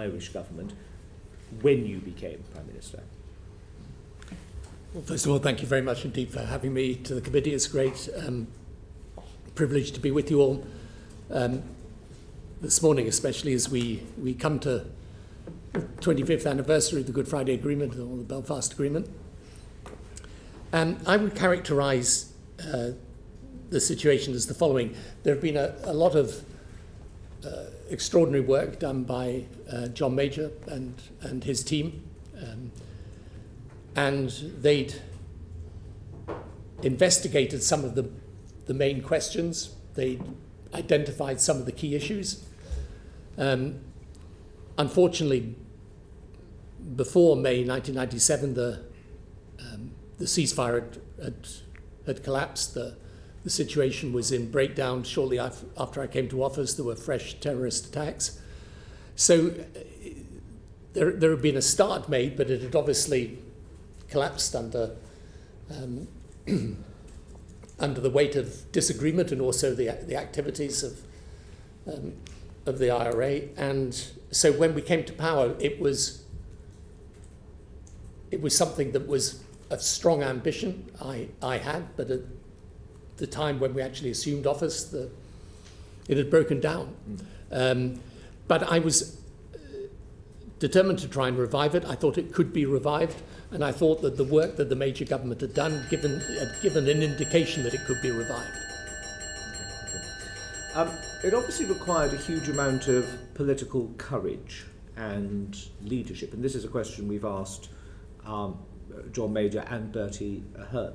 Irish government when you became Prime Minister? Well, first of all, thank you very much indeed for having me to the committee. It's a great privilege to be with you all this morning, especially as we come to the 25th anniversary of the Good Friday Agreement, or the Belfast Agreement. I would characterise the situation as the following. There have been a lot of extraordinary work done by John Major and his team, and they'd investigated some of the main questions. They'd identified some of the key issues. Unfortunately, before May 1997, the ceasefire had collapsed. The situation was in breakdown. Shortly after I came to office, there were fresh terrorist attacks. So there had been a start made, but it had obviously collapsed under under the weight of disagreement and also the activities of the IRA. And so when we came to power, it was something that was a strong ambition I had, but at the time when we actually assumed office, it had broken down. But I was determined to try and revive it. I thought it could be revived, and I thought that the work that the Major government had done had given an indication that it could be revived. It obviously required a huge amount of political courage and leadership, and this is a question we've asked John Major and Bertie Ahern,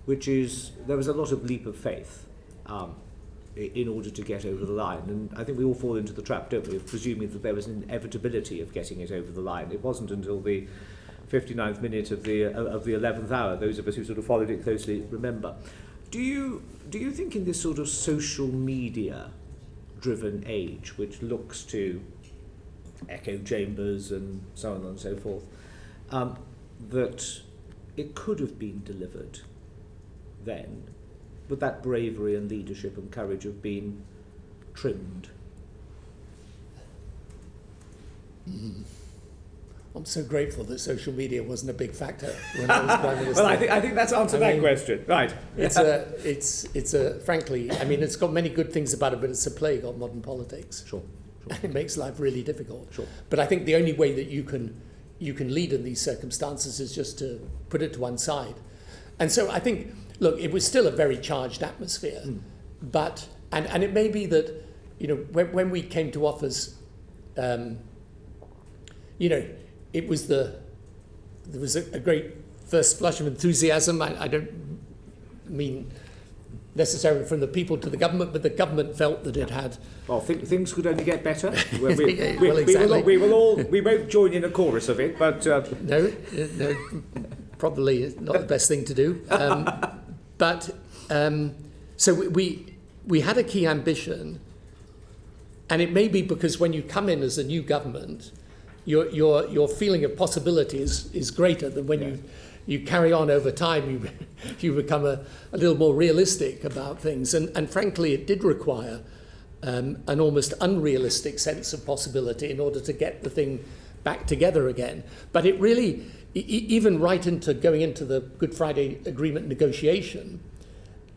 which is there was a lot of leap of faith in order to get over the line, and I think we all fall into the trap, don't we, of presuming that there was an inevitability of getting it over the line. It wasn't until the 59th minute of the 11th hour, those of us who sort of followed it closely remember. Do you think in this sort of social media driven age, which looks to echo chambers and so on and so forth, that it could have been delivered then? Would that bravery and leadership and courage have been trimmed? I'm so grateful that social media wasn't a big factor when I was Prime Minister. Well, I think that's answered that question, right? It's a frankly, I mean, it's got many good things about it, but it's a plague on modern politics. Sure. It makes life really difficult. Sure. But I think the only way that you can lead in these circumstances is just to put it to one side. And so I think, look, it was still a very charged atmosphere, but and it may be that, you know, when we came to office, you know, there was a great first flush of enthusiasm. I don't mean necessarily from the people to the government, but the government felt that it had. Well, things could only get better. Exactly. We won't join in a chorus of it, but no, probably not the best thing to do. But so we had a key ambition, and it may be because when you come in as a new government, your feeling of possibility is greater than when you carry on over time. You become a little more realistic about things, and frankly, it did require an almost unrealistic sense of possibility in order to get the thing back together again. But it really, even right into going into the Good Friday Agreement negotiation,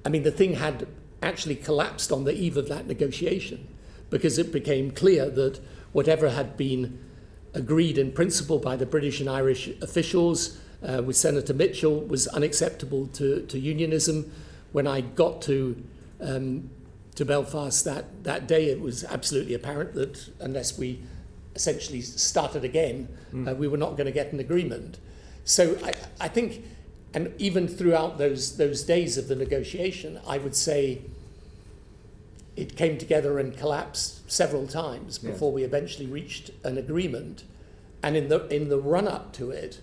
I mean, the thing had actually collapsed on the eve of that negotiation, because it became clear that whatever had been agreed in principle by the British and Irish officials with Senator Mitchell was unacceptable to unionism. When I got to Belfast that day, it was absolutely apparent that unless we essentially started again, we were not going to get an agreement. So I think, and even throughout those days of the negotiation, I would say it came together and collapsed several times before we eventually reached an agreement. And in the run-up to it,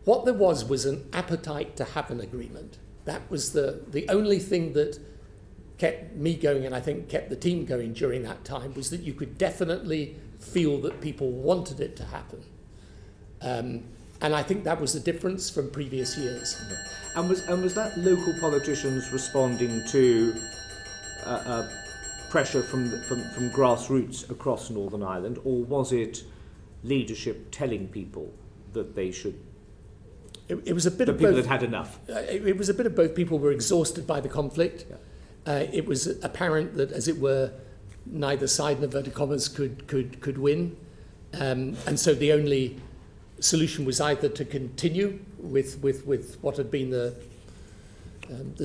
what there was an appetite to have an agreement. That was the only thing that kept me going, and I think kept the team going during that time, was that you could definitely feel that people wanted it to happen. And I think that was the difference from previous years. And was that local politicians responding to pressure from grassroots across Northern Ireland, or was it leadership telling people that they should. It was a bit the of people both. that had enough. It was a bit of both. People were exhausted by the conflict. Yeah. It was apparent that, as it were, neither side, in inverted commas, could win, and so the only solution was either to continue with what had been the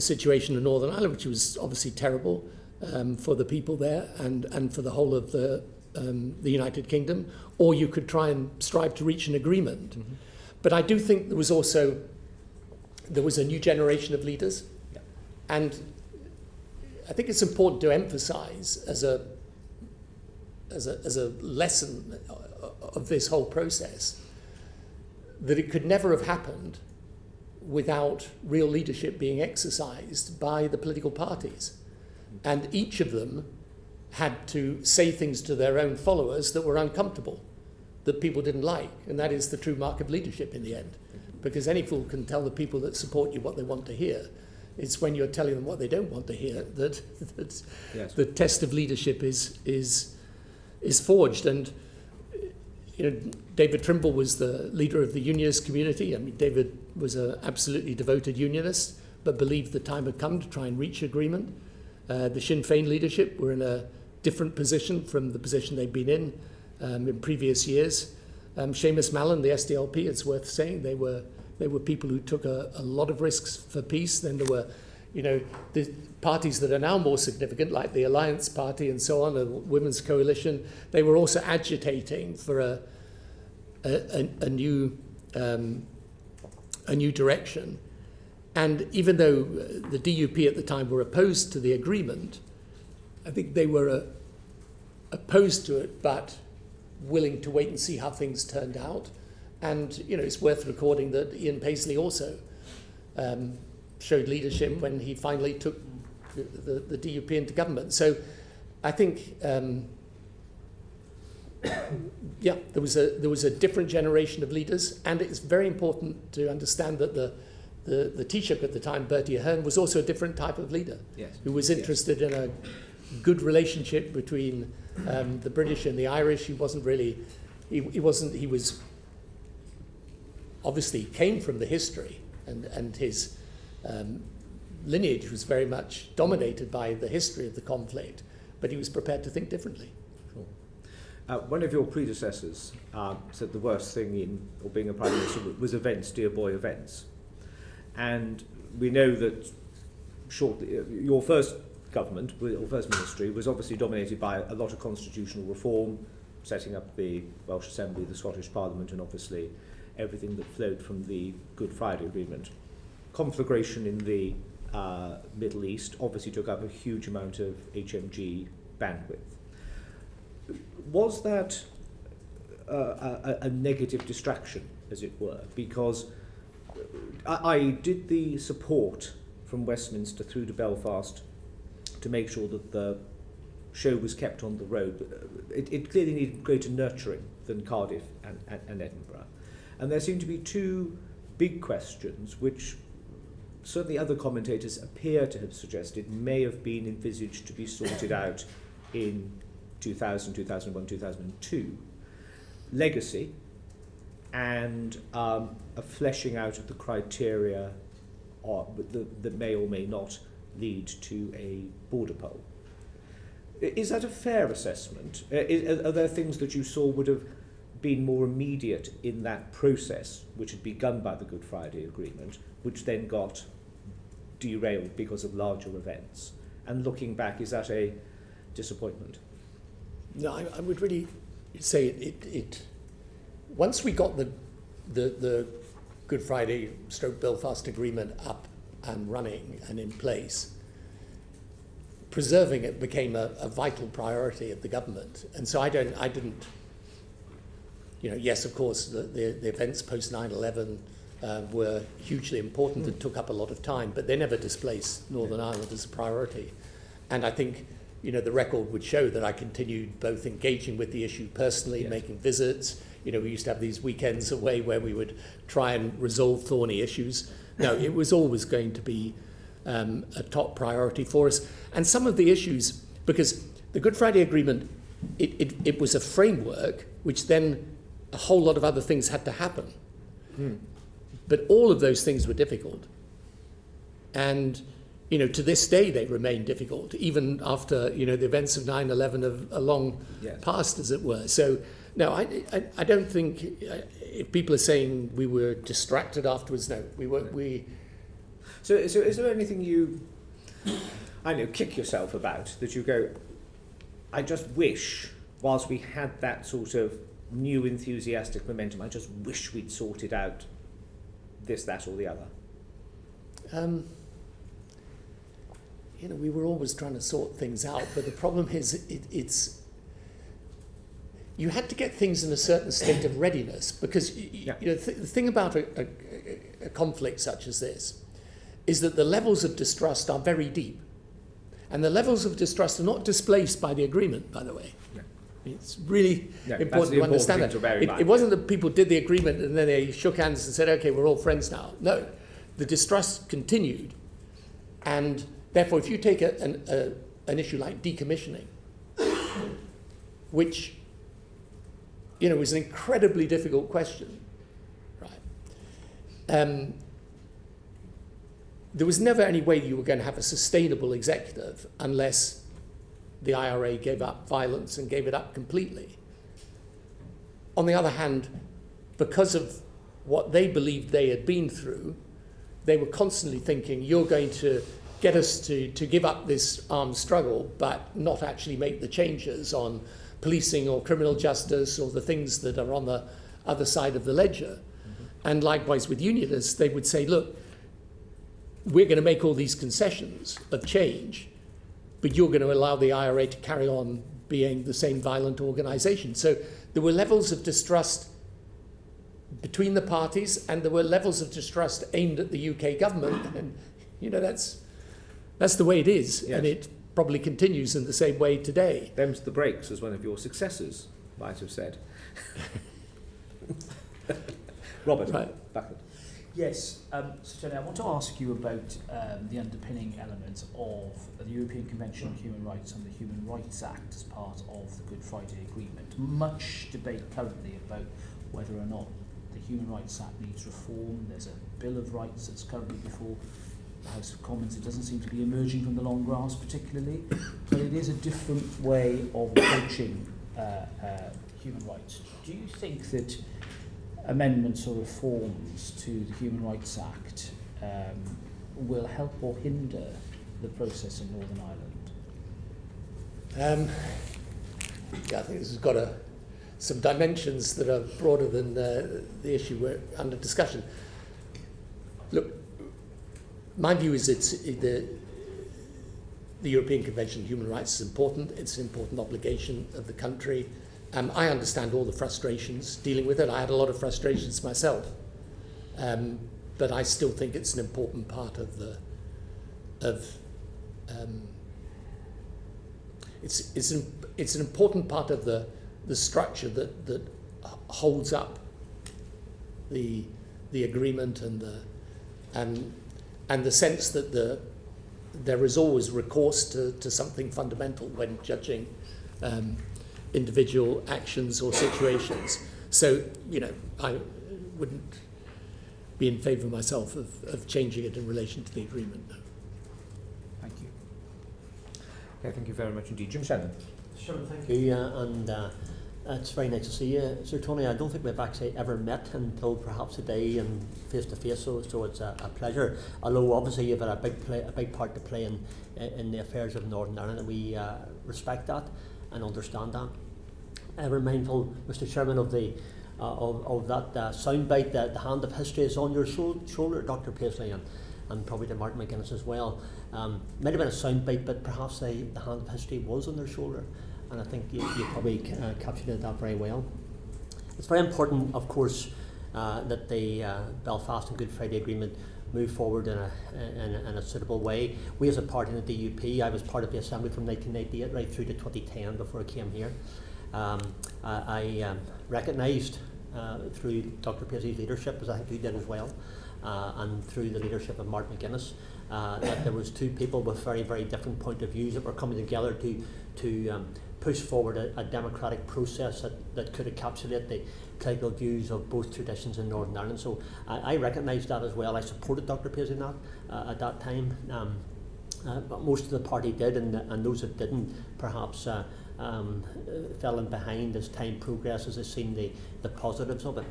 situation in Northern Ireland, which was obviously terrible for the people there and for the whole of the United Kingdom, or you could try and strive to reach an agreement. Mm-hmm. But I do think there was a new generation of leaders, yeah. And I think it's important to emphasise as a lesson of this whole process that it could never have happened without real leadership being exercised by the political parties. And each of them had to say things to their own followers that were uncomfortable, that people didn't like. And that is the true mark of leadership in the end. Because any fool can tell the people that support you what they want to hear. It's when you're telling them what they don't want to hear that yes. The test of leadership is forged. And David Trimble was the leader of the unionist community. I mean, David was an absolutely devoted unionist, but believed the time had come to try and reach agreement. The Sinn Féin leadership were in a different position from the position they'd been in previous years. Seamus Mallon, the SDLP, it's worth saying, they were people who took a lot of risks for peace. Then there were, the parties that are now more significant, like the Alliance Party and so on, the Women's Coalition. They were also agitating for a new direction. And even though the DUP at the time were opposed to the agreement, I think they were opposed to it, but willing to wait and see how things turned out. And, it's worth recording that Ian Paisley also showed leadership when he finally took the DUP into government. So I think, there was a different generation of leaders, and it's very important to understand that the Taoiseach at the time, Bertie Ahern, was also a different type of leader, yes. Who was interested in a good relationship between the British and the Irish. He wasn't really, he was obviously came from the history, and his lineage was very much dominated by the history of the conflict, but he was prepared to think differently. Sure. One of your predecessors said the worst thing in being a Prime Minister was events, dear boy, events. And we know that shortly, your first government, or first ministry, was obviously dominated by a lot of constitutional reform, setting up the Welsh Assembly, the Scottish Parliament, and obviously everything that flowed from the Good Friday Agreement. Conflagration in the Middle East obviously took up a huge amount of HMG bandwidth. Was that a negative distraction, as it were? Because I did the support from Westminster through to Belfast to make sure that the show was kept on the road. It clearly needed greater nurturing than Cardiff and Edinburgh. And there seem to be two big questions which certainly other commentators appear to have suggested may have been envisaged to be sorted out in 2000, 2001, 2002. Legacy and a fleshing out of the criteria that may or may not lead to a border poll. Is that a fair assessment? Are there things that you saw would have been more immediate in that process, which had begun by the Good Friday Agreement, which then got derailed because of larger events? And looking back, is that a disappointment? No, I would really say it once we got the Good Friday / Belfast Agreement up and running and in place, preserving it became a vital priority of the government. And so I didn't, yes, of course, the events post 9/11 were hugely important and took up a lot of time, but they never displaced Northern Ireland as a priority. And I think, the record would show that I continued both engaging with the issue personally, yes. Making visits. We used to have these weekends away where we would try and resolve thorny issues. No, it was always going to be a top priority for us. And some of the issues, because the Good Friday Agreement, it was a framework which then a whole lot of other things had to happen. But all of those things were difficult. And, to this day they remain difficult, even after, the events of 9/11 are long past, as it were. So, no, I don't think, if people are saying we were distracted afterwards, no, we were. So is there anything you, kick yourself about, that you go, I just wish, whilst we had that sort of new enthusiastic momentum, I just wish we'd sorted out this, that, or the other? We were always trying to sort things out, but the problem is it's you had to get things in a certain state of readiness, because the thing about a conflict such as this is that the levels of distrust are very deep, and the levels of distrust are not displaced by the agreement, by the way. It's really important to understand that. It wasn't that people did the agreement and then they shook hands and said, okay, we're all friends now. No, the distrust continued. And therefore, if you take an issue like decommissioning, which, was an incredibly difficult question, right? There was never any way you were going to have a sustainable executive unless the IRA gave up violence and gave it up completely. On the other hand, because of what they believed they had been through, they were constantly thinking, you're going to get us to give up this armed struggle, but not actually make the changes on policing or criminal justice or the things that are on the other side of the ledger. And likewise with unionists, they would say, look, we're going to make all these concessions of change, but you're going to allow the IRA to carry on being the same violent organization. So there were levels of distrust between the parties, and there were levels of distrust aimed at the UK government. And, that's the way it is. Yes. And it probably continues in the same way today. Them's the breaks, as one of your successors might have said. Robert, right. Backward. Yes, so Tony, I want to ask you about the underpinning element of the European Convention on Human Rights and the Human Rights Act as part of the Good Friday Agreement. Much debate currently about whether or not the Human Rights Act needs reform. There's a Bill of Rights that's currently before the House of Commons. It doesn't seem to be emerging from the long grass particularly, but it is a different way of approaching human rights. Do you think that amendments or reforms to the Human Rights Act will help or hinder the process in Northern Ireland? I think this has got some dimensions that are broader than the issue we're under discussion. Look, my view is the European Convention on Human Rights is important. It's an important obligation of the country. I understand all the frustrations dealing with it. I had a lot of frustrations myself, but I still think it's an important part of it's an important part of the structure that holds up the agreement and the sense that there is always recourse to something fundamental when judging individual actions or situations. So, I wouldn't be in favour myself of changing it in relation to the agreement. No. Thank you. Okay, thank you very much indeed. Jim Shannon. Sure, thank you. And it's very nice to see you, Sir Tony. I don't think we've actually ever met until perhaps today and face to face, so it's a pleasure. Although obviously you've had a big part to play in the affairs of Northern Ireland, and we respect that and understand that. Ever mindful, Mr. Chairman, of that soundbite, the hand of history is on your shoulder, Dr. Paisley, and probably to Martin McGuinness as well. Might have been a soundbite, but perhaps the hand of history was on their shoulder, and I think you probably captured that very well. It's very important, of course, that the Belfast and Good Friday Agreement move forward in a suitable way. We as a party in the DUP, I was part of the Assembly from 1998 right through to 2010 before I came here. I recognised through Dr. Paisley's leadership, as I think you did as well, and through the leadership of Martin McGuinness, that there was two people with very, very different point of views that were coming together to push forward a democratic process that could encapsulate political views of both traditions in Northern Ireland. So I recognise that as well. I supported Dr. Paisley in that at that time. But most of the party did, and those that didn't perhaps fell in behind as time progresses, has seen the positives of it.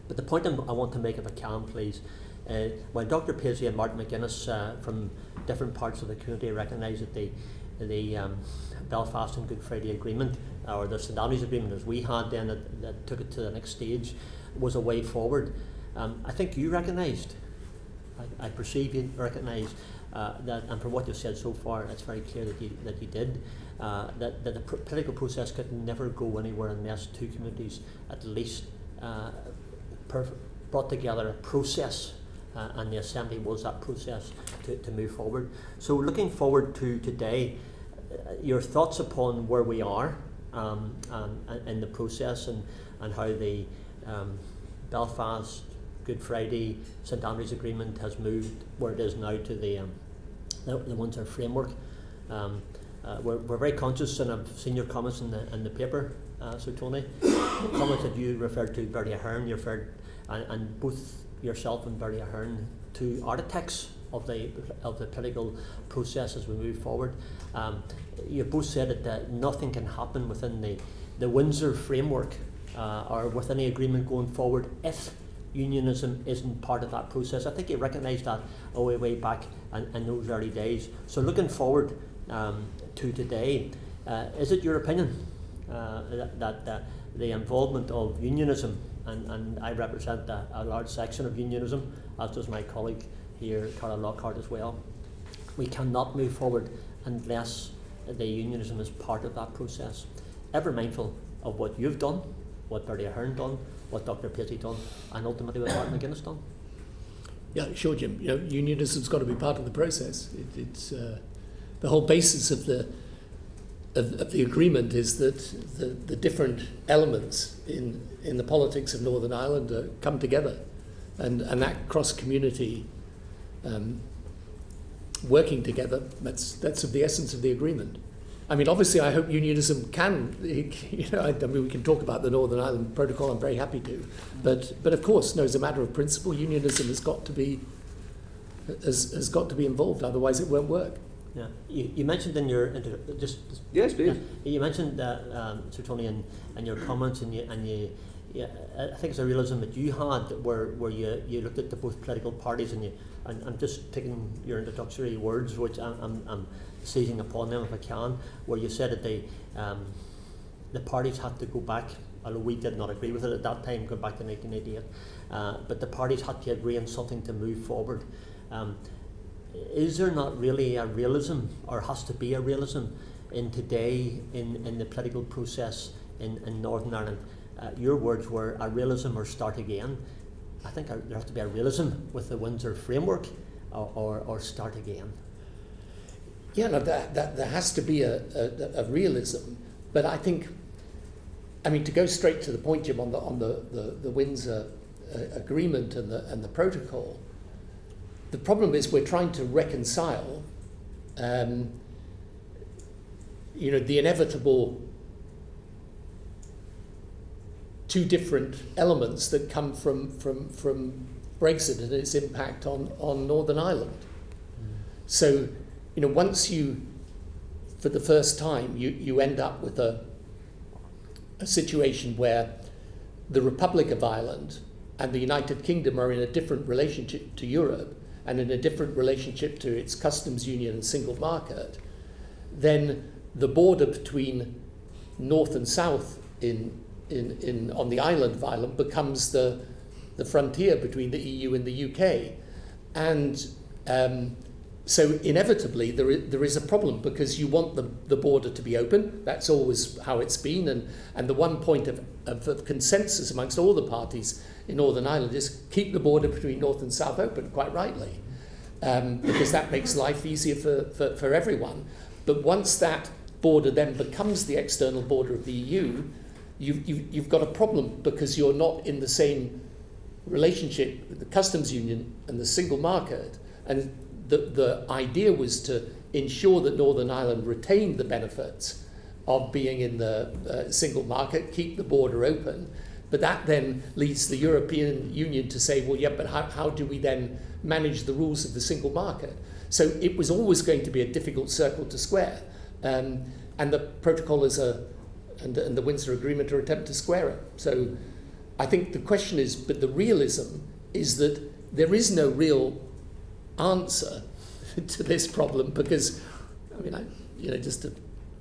But the point I want to make, if I can please, while Dr. Paisley and Martin McGuinness from different parts of the community recognise that the Belfast and Good Friday Agreement, or the St Andrews Agreement as we had then, that took it to the next stage, was a way forward. I think you recognised, I perceive you recognised that, and from what you've said so far, it's very clear that you did, that the political process could never go anywhere unless two communities at least brought together a process, and the Assembly was that process to move forward. So looking forward to today, your thoughts upon where we are in the process, and how the Belfast, Good Friday, St Andrews Agreement has moved where it is now to the Windsor framework. We're very conscious, and I've seen your comments in the paper, Sir Tony. The comments that you referred to, Bertie Ahern, you referred, and both yourself and Bertie Ahern, two architects of the political process as we move forward. You both said that nothing can happen within the Windsor framework or with any agreement going forward if unionism isn't part of that process. I think you recognised that way back in those early days. So looking forward to today, is it your opinion that the involvement of unionism, and I represent a large section of unionism, as does my colleague here, Carla Lockhart, as well, we cannot move forward unless the unionism is part of that process? Ever mindful of what you've done, what Bertie Ahern done, what Dr. Paisley done, and ultimately what Martin McGuinness done? Yeah, sure, Jim. Unionism's got to be part of the process. It's the whole basis of the agreement is that the different elements in the politics of Northern Ireland come together, and that cross-community working together, that's of the essence of the agreement. I mean, obviously, I hope unionism can, I mean, we can talk about the Northern Ireland Protocol, I'm very happy to, but of course, no, as a matter of principle, unionism has got to be involved, otherwise it won't work. Yeah, you mentioned in your yes, please. You mentioned Sir Tony in your comments, and you I think it's a realism that you had where you looked at the both political parties, and I'm just taking your introductory words, which I'm seizing upon them if I can, where you said that the parties had to go back, although we did not agree with it at that time, go back to 1988, but the parties had to agree on something to move forward. Is there not really a realism, or has to be a realism, in today in the political process in Northern Ireland? Your words were a realism or start again. I think there has to be a realism with the Windsor framework, or start again. Yeah, no, there has to be a realism, but I think, I mean, to go straight to the point, Jim, on the Windsor agreement and the protocol. The problem is we're trying to reconcile, the inevitable two different elements that come from Brexit and its impact on Northern Ireland. So, once you, for the first time, you end up with a situation where the Republic of Ireland and the United Kingdom are in a different relationship to Europe, and in a different relationship to its customs union and single market, then the border between north and south on the island of Ireland becomes the frontier between the EU and the UK. And so inevitably there is a problem, because you want the border to be open. That's always how it's been, and the one point of consensus amongst all the parties in Northern Ireland is keep the border between north and south open, quite rightly, because that makes life easier for everyone. But once that border then becomes the external border of the EU, you've got a problem, because you're not in the same relationship with the customs union and the single market. And the idea was to ensure that Northern Ireland retained the benefits of being in the single market, keep the border open, But that then leads the European Union to say, well, yeah, but how do we then manage the rules of the single market? So it was always going to be a difficult circle to square. And the protocol and the Windsor Agreement are an attempt to square it. So I think the question is, but the realism is that there is no real answer to this problem, because, I mean, just to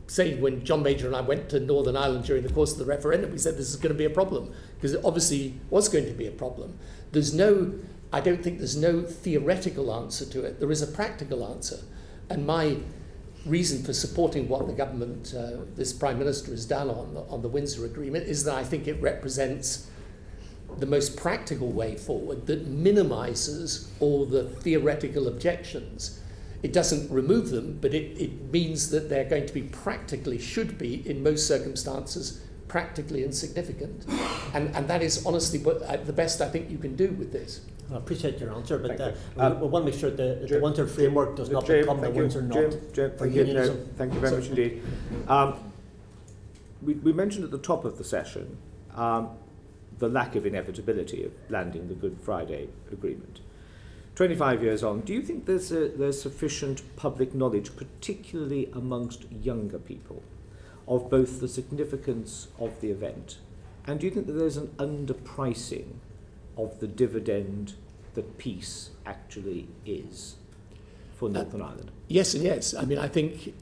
say, when John Major and I went to Northern Ireland during the course of the referendum, we said this is going to be a problem, because it obviously was going to be a problem. I don't think there's no theoretical answer to it. There is a practical answer. And my reason for supporting what the government, this Prime Minister, has done on the Windsor Agreement is that I think it represents the most practical way forward that minimises all the theoretical objections. It doesn't remove them, but it means that they're going to be should be, in most circumstances, practically insignificant. And that is honestly the best I think you can do with this. I appreciate your answer, but we want to make sure that the Windsor framework does not become the Windsor knot for unionism. Thank you very much indeed. We mentioned at the top of the session the lack of inevitability of landing the Good Friday Agreement. 25 years on, do you think there's sufficient public knowledge, particularly amongst younger people, of both the significance of the event, and do you think that there's an underpricing of the dividend that peace actually is for Northern Ireland? Yes and yes. I mean, I think,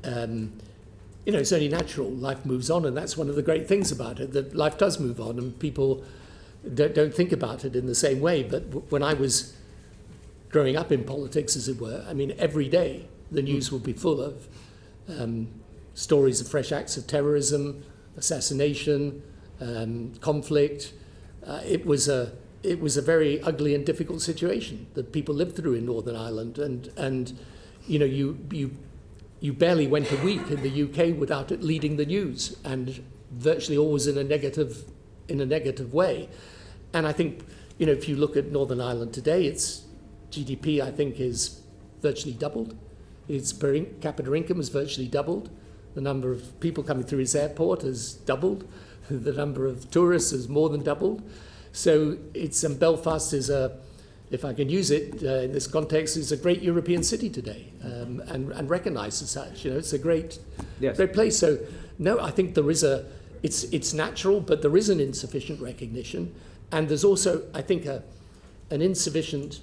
it's only natural. Life moves on, and that's one of the great things about it, that life does move on, and people don't think about it in the same way. But when I was growing up in politics, as it were, I mean, every day the news would be full of stories of fresh acts of terrorism, assassination, conflict. It was a very ugly and difficult situation that people lived through in Northern Ireland, and you barely went a week in the UK without it leading the news, and virtually always in a negative way. And I think, if you look at Northern Ireland today, its GDP, I think, is virtually doubled. Its per capita income has virtually doubled. The number of people coming through its airport has doubled. The number of tourists has more than doubled. So Belfast is if I can use it in this context, is a great European city today, and recognised as such. It's a great place. So no, I think there is it's natural, but there is an insufficient recognition, and there's also, I think, an insufficient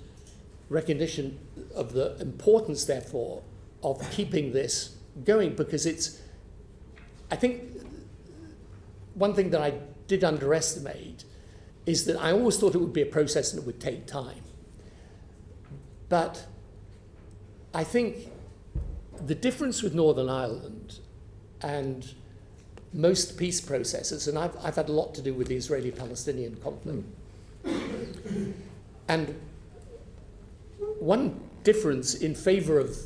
recognition of the importance, therefore, of keeping this going, because I think one thing that I did underestimate is that I always thought it would be a process and it would take time. But I think the difference with Northern Ireland and most peace processes, and I've had a lot to do with the Israeli-Palestinian conflict, and one difference in favour of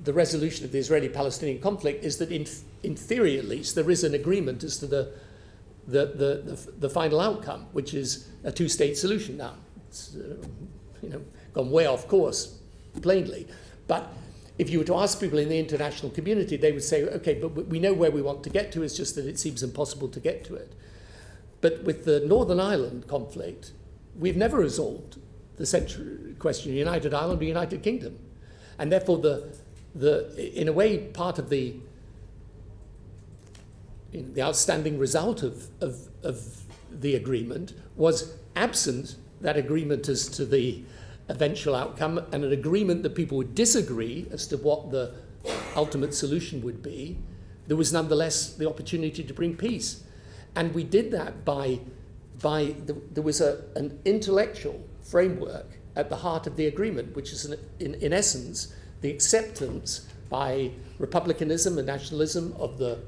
the resolution of the Israeli-Palestinian conflict is that in theory, at least, there is an agreement as to the final outcome, which is a two-state solution. Now, it's gone way off course, plainly. But if you were to ask people in the international community, they would say, okay, but we know where we want to get to, it's just that it seems impossible to get to it. But with the Northern Ireland conflict, we've never resolved the central question, United Ireland or United Kingdom. And therefore, in a way, part of the outstanding result of the agreement was absent that agreement as to the eventual outcome, and an agreement that people would disagree as to what the ultimate solution would be. There was nonetheless the opportunity to bring peace. And we did that there was an intellectual framework at the heart of the agreement, which is in essence the acceptance by republicanism and nationalism of the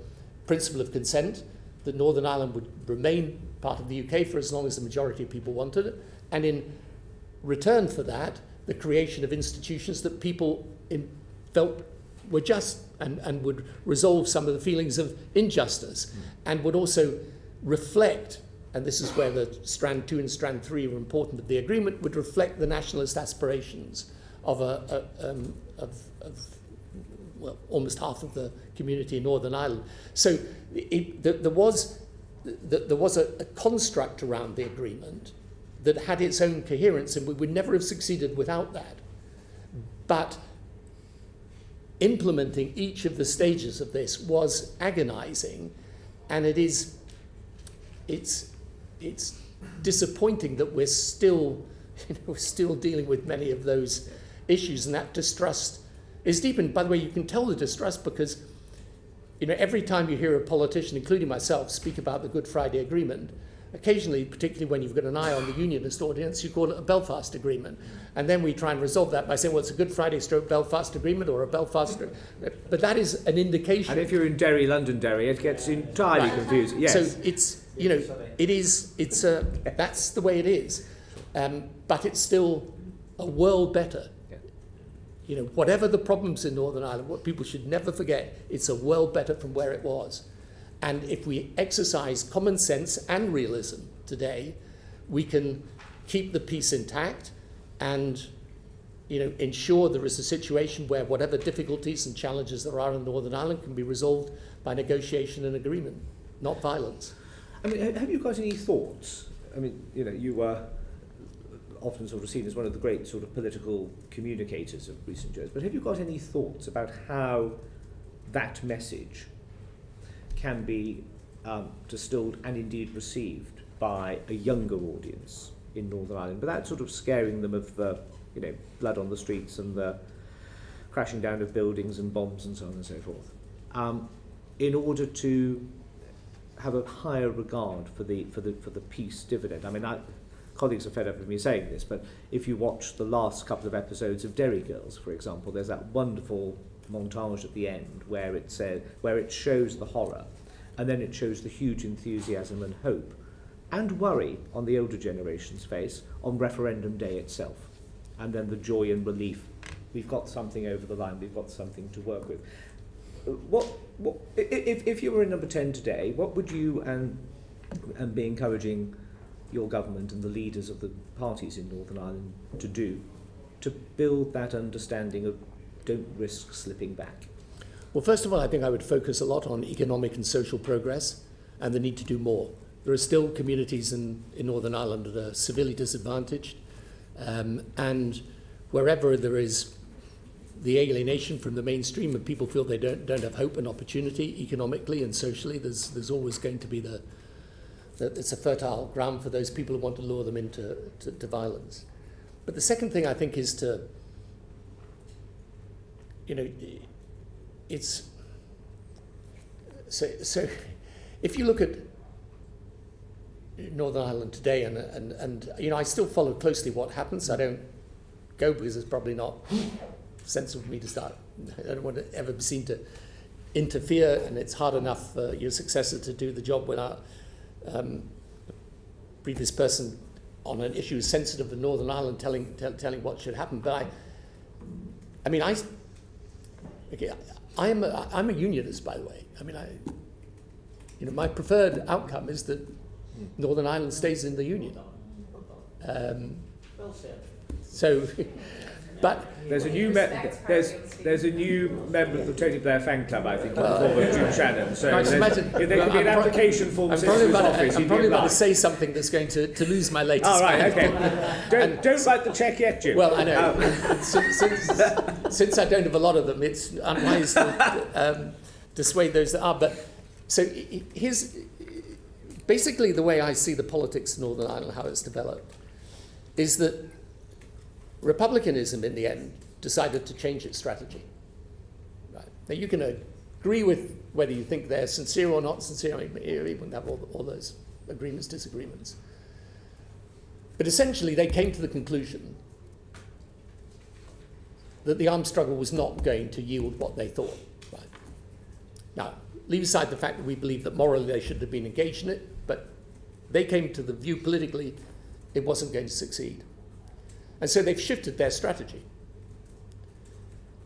principle of consent, that Northern Ireland would remain part of the UK for as long as the majority of people wanted it, and in return for that, the creation of institutions that people felt were just and would resolve some of the feelings of injustice, and would also reflect, and this is where the Strand 2 and Strand 3 were important of the agreement, would reflect the nationalist aspirations of almost half of the community in Northern Ireland. So there was there was a construct around the agreement that had its own coherence, and we would never have succeeded without that. But implementing each of the stages of this was agonizing, and it's disappointing that we're still dealing with many of those issues, and that distrust is deep. And by the way, you can tell the distrust because every time you hear a politician, including myself, speak about the Good Friday Agreement, occasionally, particularly when you've got an eye on the unionist audience, you call it a Belfast Agreement. And then we try and resolve that by saying, well, it's a Good Friday stroke Belfast Agreement or a Belfast... But that is an indication. And if you're in Derry, Londonderry, it gets entirely confusing. Yes. So it's, that's the way it is. But it's still a world better. Whatever the problems in Northern Ireland, what people should never forget, it's a world better from where it was. And if we exercise common sense and realism today, we can keep the peace intact and ensure there is a situation where whatever difficulties and challenges there are in Northern Ireland can be resolved by negotiation and agreement, not violence. I mean, have you got any thoughts? I mean, you were often sort of seen as one of the great sort of political communicators of recent years, but have you got any thoughts about how that message can be distilled and indeed received by a younger audience in Northern Ireland, without sort of scaring them of the, blood on the streets and the crashing down of buildings and bombs and so on and so forth, in order to have a higher regard for the peace dividend? I mean, colleagues are fed up with me saying this, but if you watch the last couple of episodes of Derry Girls, for example, there's that wonderful montage at the end where it shows the horror, and then it shows the huge enthusiasm and hope and worry on the older generation's face on referendum day itself, and then the joy and relief. We've got something over the line. We've got something to work with. What if you were in Number 10 today? What would you and be encouraging your government and the leaders of the parties in Northern Ireland to do to build that understanding of don't risk slipping back? Well, first of all, I think I would focus a lot on economic and social progress and the need to do more. There are still communities in Northern Ireland that are severely disadvantaged, and wherever there is the alienation from the mainstream and people feel they don't have hope and opportunity economically and socially, there's always going to be it's a fertile ground for those people who want to lure them into violence. But the second thing I think is to, it's so if you look at Northern Ireland today, and I still follow closely what happens. I don't go because it's probably not sensible for me to start. I don't want to ever be seen to interfere, and it's hard enough for your successor to do the job without the previous person on an issue as sensitive in Northern Ireland telling what should happen. But I'm a unionist, by the way. I mean, my preferred outcome is that Northern Ireland stays in the Union. So, but there's a new there's a new member of the Tony Blair fan club, I think, in the form of June Shannon. So if there could be an application form sent to his office, I'm probably about to say something that's going to lose my latest. Oh, right, okay. Don't write the cheque yet, Jim. Well, I know. Since I don't have a lot of them, it's unwise to dissuade those that are. But so here's basically the way I see the politics in Northern Ireland, how it's developed, is that Republicanism, in the end, decided to change its strategy. Right. Now, you can agree with whether you think they're sincere or not sincere. I mean, you wouldn't have all those agreements, disagreements. But essentially, they came to the conclusion that the armed struggle was not going to yield what they thought. Right. Now, leave aside the fact that we believe that morally they should have been engaged in it, but they came to the view politically it wasn't going to succeed. And so they've shifted their strategy.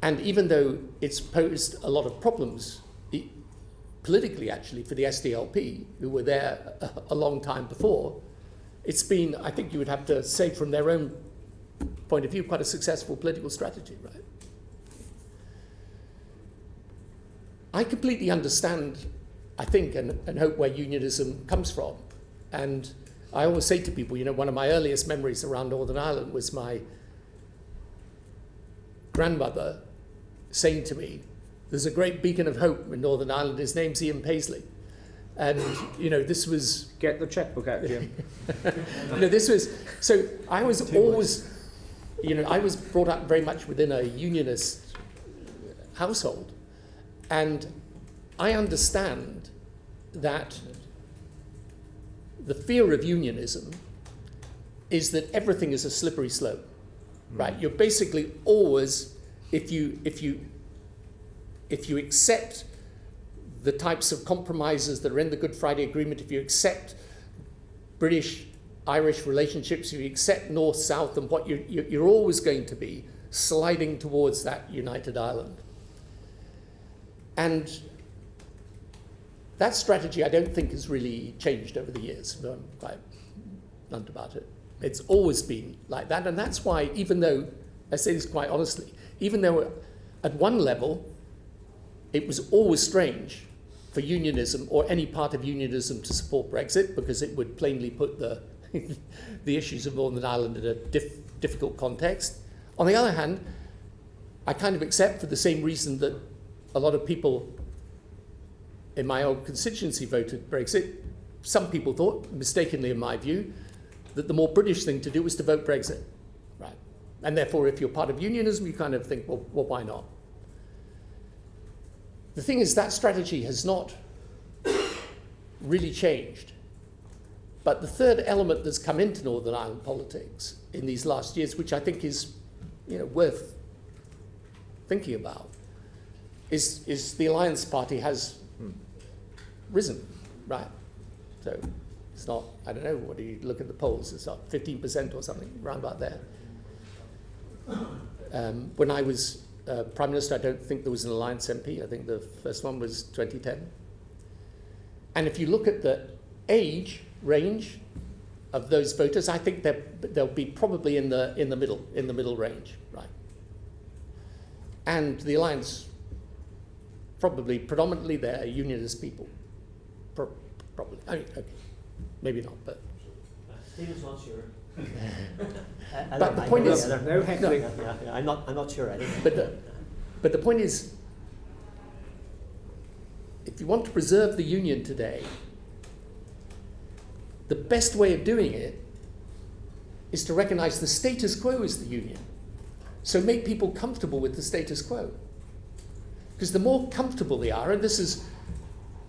And even though it's posed a lot of problems politically, actually, for the SDLP, who were there a long time before, it's been, I think you would have to say from their own point of view, quite a successful political strategy, right? I completely understand I think, and hope where unionism comes from. And I always say to people, one of my earliest memories around Northern Ireland was my grandmother saying to me, there's a great beacon of hope in Northern Ireland, his name's Ian Paisley. And, this was... Get the checkbook out, Jim. This was... So I was always... I was brought up very much within a unionist household. And I understand that the fear of unionism is that everything is a slippery slope, right? You're basically always, if you accept the types of compromises that are in the Good Friday Agreement, if you accept British-Irish relationships, if you accept North-South, and what you're always going to be sliding towards that united Ireland. And that strategy, I don't think, has really changed over the years. I'm quite blunt about it. It's always been like that. And that's why, even though, I say this quite honestly, even though at one level, it was always strange for unionism or any part of unionism to support Brexit, because it would plainly put the issues of Northern Ireland in a difficult context. On the other hand, I kind of accept, for the same reason that a lot of people in my own constituency voted Brexit, some people thought, mistakenly in my view, that the more British thing to do was to vote Brexit, right? And therefore, if you're part of unionism, you kind of think, well, why not? The thing is, that strategy has not really changed. But the third element that's come into Northern Ireland politics in these last years, which I think is, worth thinking about, is the Alliance Party has risen, right? So it's not, I don't know, what do you look at the polls? It's up 15% or something, around about there. When I was Prime Minister, I don't think there was an Alliance MP. I think the first one was 2010. And if you look at the age range of those voters, I think they'll be probably in the middle range, right? And the Alliance, probably predominantly they're unionist people. Probably. I mean, okay, maybe not, but. Stephen's not sure. But the point is, no heckling. Yeah, I'm not sure either. But the point is, if you want to preserve the union today, the best way of doing it is to recognize the status quo is the union. So make people comfortable with the status quo. Because the more comfortable they are, and this is,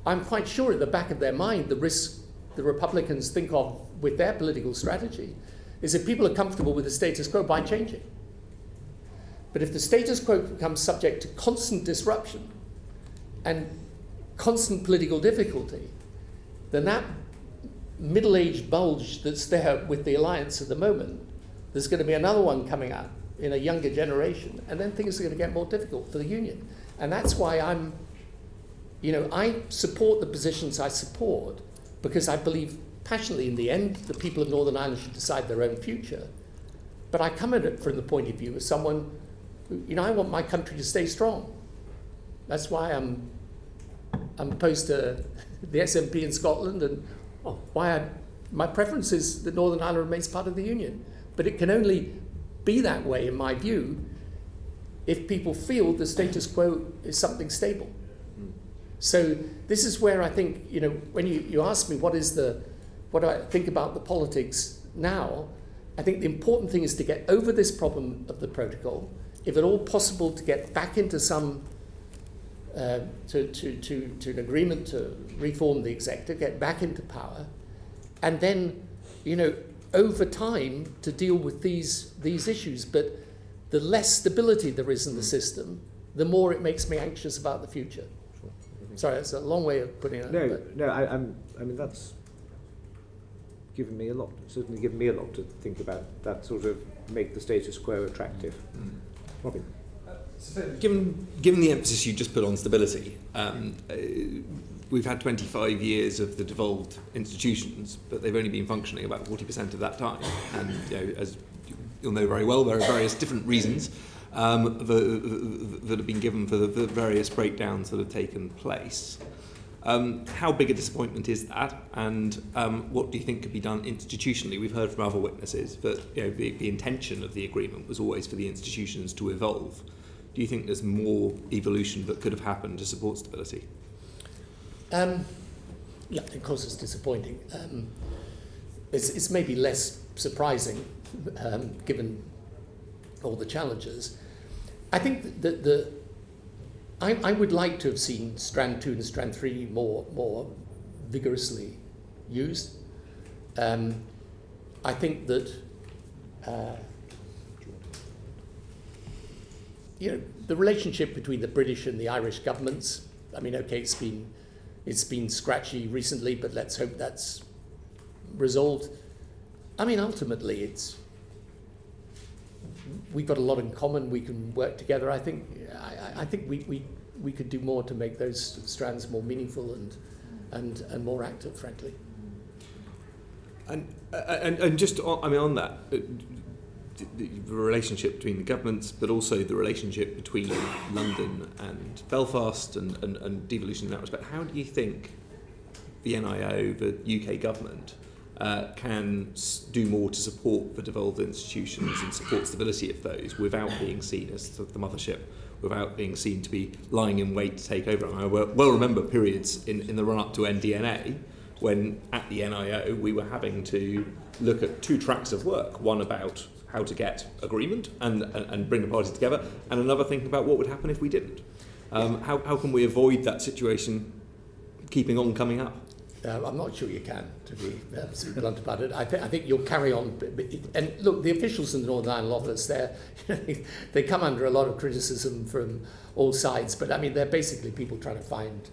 I'm quite sure at the back of their mind, the risk the Republicans think of with their political strategy is that people are comfortable with the status quo by changing. But if the status quo becomes subject to constant disruption and constant political difficulty, then that middle-aged bulge that's there with the Alliance at the moment, there's going to be another one coming up in a younger generation, and then things are going to get more difficult for the union. And that's why I support the positions I support, because I believe passionately in the end the people of Northern Ireland should decide their own future. But I come at it from the point of view of someone who, I want my country to stay strong. That's why I'm opposed to the SNP in Scotland, and why my preference is that Northern Ireland remains part of the Union. But it can only be that way, in my view, if people feel the status quo is something stable. So this is where I think, when you ask me what do I think about the politics now, I think the important thing is to get over this problem of the protocol, if at all possible to get back into some, to an agreement to reform the executive, get back into power, and then, over time to deal with these issues. But the less stability there is in the system, the more it makes me anxious about the future. Sorry, that's a long way of putting it. No, I mean that's certainly given me a lot to think about. That sort of make the status quo attractive. Robin. So given the emphasis you just put on stability, we've had 25 years of the devolved institutions, but they've only been functioning about 40% of that time. And as you'll know very well, there are various different reasons that have been given for the various breakdowns that have taken place. How big a disappointment is that, and what do you think could be done institutionally? We've heard from other witnesses that the intention of the agreement was always for the institutions to evolve. Do you think there's more evolution that could have happened to support stability? Yeah, of course it's disappointing. It's maybe less surprising given all the challenges. I think that I would like to have seen Strand 2 and Strand 3 more vigorously used. I think that the relationship between the British and the Irish governments, I mean, okay, it's been scratchy recently, but let's hope that's resolved. I mean, ultimately, we've got a lot in common. We can work together. I think we could do more to make those strands more meaningful and more active, frankly. And just on that, the relationship between the governments, but also the relationship between London and Belfast and devolution in that respect. How do you think the NIO, the UK government, can do more to support the devolved institutions and support stability of those without being seen as the mothership, without being seen to be lying in wait to take over? I well remember periods in the run-up to NDNA when at the NIO we were having to look at two tracks of work, one about how to get agreement and bring the parties together, and another thinking about what would happen if we didn't. How can we avoid that situation keeping on coming up? I'm not sure you can, to be absolutely blunt about it. I think you'll carry on. And look, the officials in the Northern Ireland office, they come under a lot of criticism from all sides, but I mean, they're basically people trying to find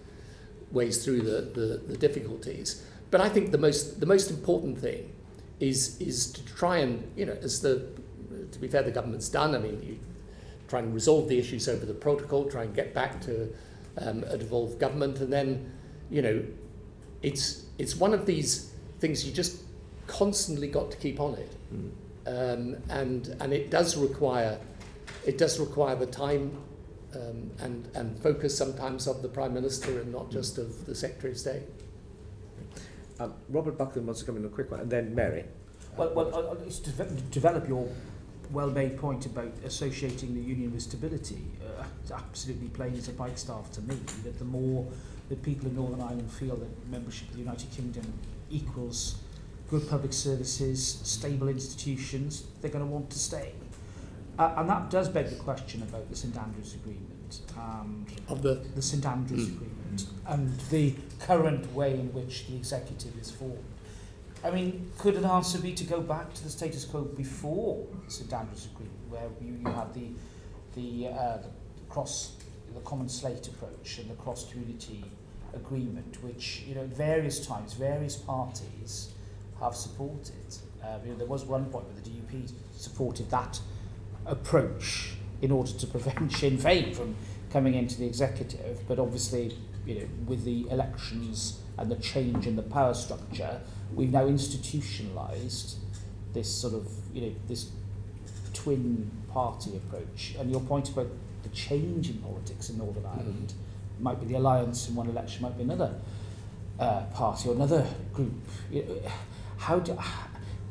ways through the difficulties. But I think the most important thing is to try and, to be fair, the government's done. I mean, you try and resolve the issues over the protocol, try and get back to a devolved government, and then, it's one of these things you just constantly got to keep on it, and it does require the time and focus sometimes of the Prime Minister and not just of the Secretary of State. Robert Buckland wants to come in a quick one, and then Mary. Well, it's to develop your well-made point about associating the union with stability. It's absolutely plain as a pikestaff to me that the more that people in Northern Ireland feel that membership of the United Kingdom equals good public services, stable institutions, they're going to want to stay. And that does beg the question about the St Andrews Agreement, the St Andrews Agreement, and the current way in which the executive is formed. I mean, could an answer be to go back to the status quo before the St Andrews Agreement, where you had the common slate approach and the cross-community agreement, which at various times various parties have supported. There was one point where the DUP supported that approach in order to prevent Sinn Féin from coming into the executive, but obviously with the elections and the change in the power structure, we've now institutionalised this sort of this twin party approach. And your point about the change in politics in Northern Ireland might be the alliance in one election, might be another party or another group.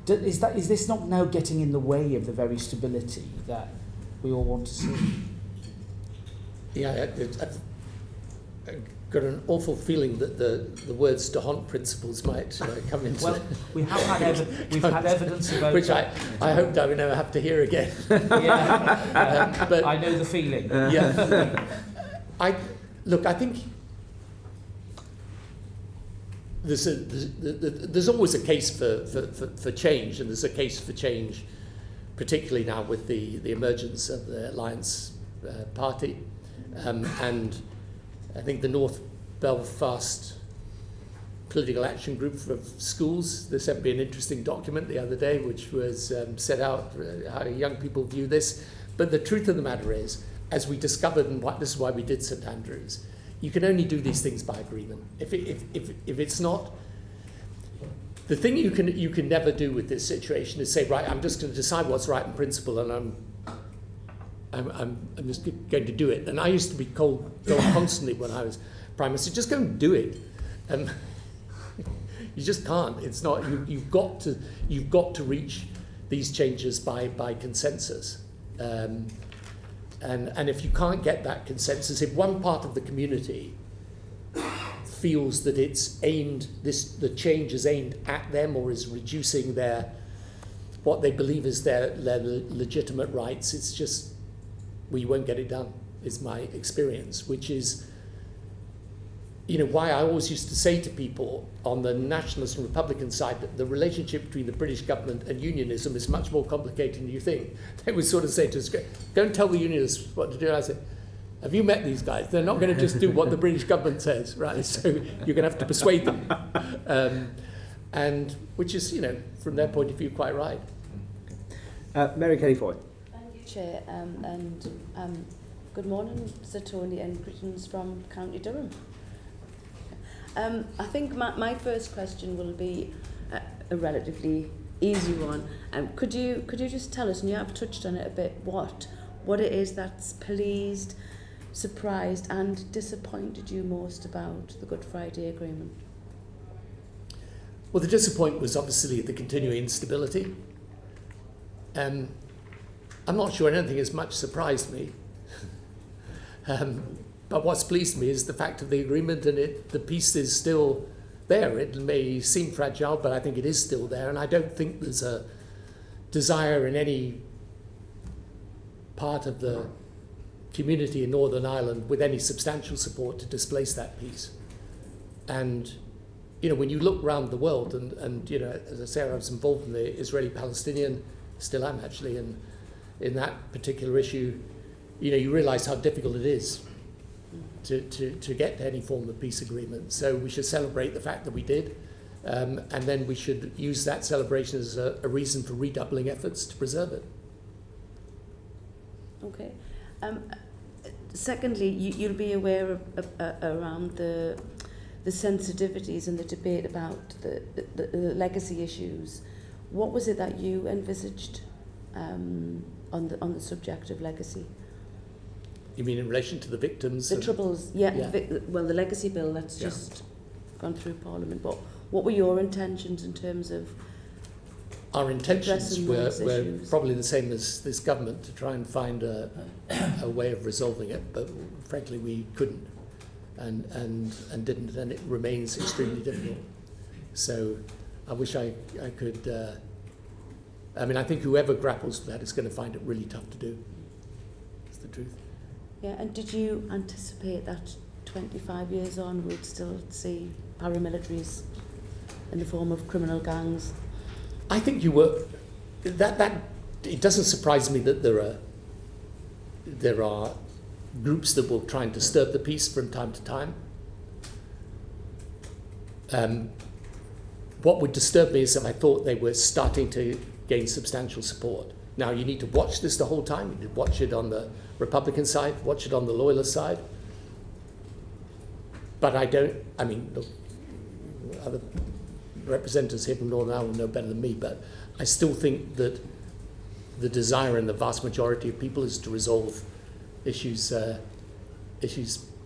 Is this not now getting in the way of the very stability that we all want to see? Yeah, I've got an awful feeling that the words d'Hondt principles might come into. Well, we've had evidence about which I hoped I would never have to hear again. Yeah, but I know the feeling. Yeah, I think there's always a case for change, and there's a case for change, particularly now with the emergence of the Alliance Party, and I think the North Belfast Political Action Group for Schools, they sent me an interesting document the other day which was set out how young people view this. But the truth of the matter is, as we discovered, and this is why we did St Andrews, you can only do these things by agreement. If it's not, the thing you can never do with this situation is say, right, I'm just going to decide what's right in principle, and I'm just going to do it. And I used to be told constantly when I was Prime Minister, just go and do it. You just can't. It's not. You've got to reach these changes by consensus. And if you can't get that consensus, if one part of the community feels that the change is aimed at them or is reducing what they believe is their legitimate rights, it's just, you won't get it done, is my experience, which is, why I always used to say to people on the nationalist and Republican side that the relationship between the British government and unionism is much more complicated than you think. They would sort of say to us, go and tell the unionists what to do. And I said, have you met these guys? They're not going to just do what the British government says, right? So you're going to have to persuade them. And which is, from their point of view, quite right. Mary Kelly Foy. Thank you, Chair, and good morning, Sir Tony, and greetings from County Durham. I think my first question will be a relatively easy one. Could you just tell us, and you have touched on it a bit, what it is that's pleased, surprised and disappointed you most about the Good Friday Agreement? Well, the disappointment was obviously the continuing instability. I'm not sure anything as much surprised me. But what's pleased me is the fact of the agreement, and the peace is still there. It may seem fragile, but I think it is still there, and I don't think there's a desire in any part of the community in Northern Ireland with any substantial support to displace that peace. And when you look around the world, and as I say, I was involved in the Israeli-Palestinian, still am actually, in that particular issue, you realise how difficult it is to get to any form of peace agreement. So we should celebrate the fact that we did, and then we should use that celebration as a reason for redoubling efforts to preserve it. Okay. Secondly, you'll be aware of around the sensitivities and the debate about the legacy issues. What was it that you envisaged on the subject of legacy? You mean in relation to the victims? The Troubles, yeah. Well, the legacy bill that's just gone through Parliament. But what were your intentions in terms of our intentions were issues? Probably the same as this government, to try and find a way of resolving it, but frankly we couldn't and didn't, and it remains extremely difficult. So I wish I could. I think whoever grapples with that is going to find it really tough to do. That's the truth. Yeah, and did you anticipate that 25 years on we'd still see paramilitaries in the form of criminal gangs? I think you were. That it doesn't surprise me that there are groups that will try and disturb the peace from time to time. What would disturb me is if I thought they were starting to gain substantial support. Now, you need to watch this the whole time. You need to watch it on the Republican side, watch it on the Loyalist side. But look, other representatives here from Northern Ireland know better than me, but I still think that the desire in the vast majority of people is to resolve issues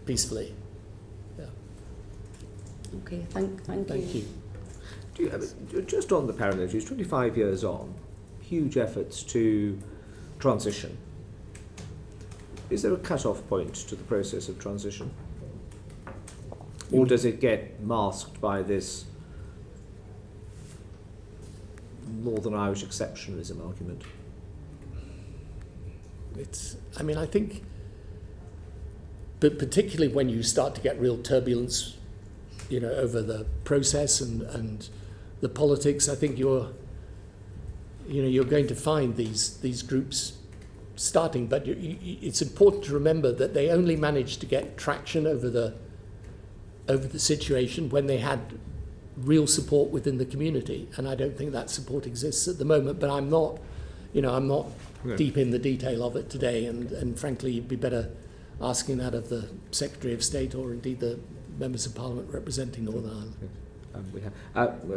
peacefully. Yeah. Okay, thank you. Just on the paramilitaries, 25 years on, huge efforts to transition. Is there a cut-off point to the process of transition? Or does it get masked by this Northern Irish exceptionalism argument? I think, but particularly when you start to get real turbulence, over the process and the politics, I think you're going to find these groups starting. But it's important to remember that they only managed to get traction over the situation when they had real support within the community, and I don't think that support exists at the moment. But I'm not deep in the detail of it today, and frankly, you'd be better asking that of the Secretary of State or indeed the members of Parliament representing Northern Ireland. We have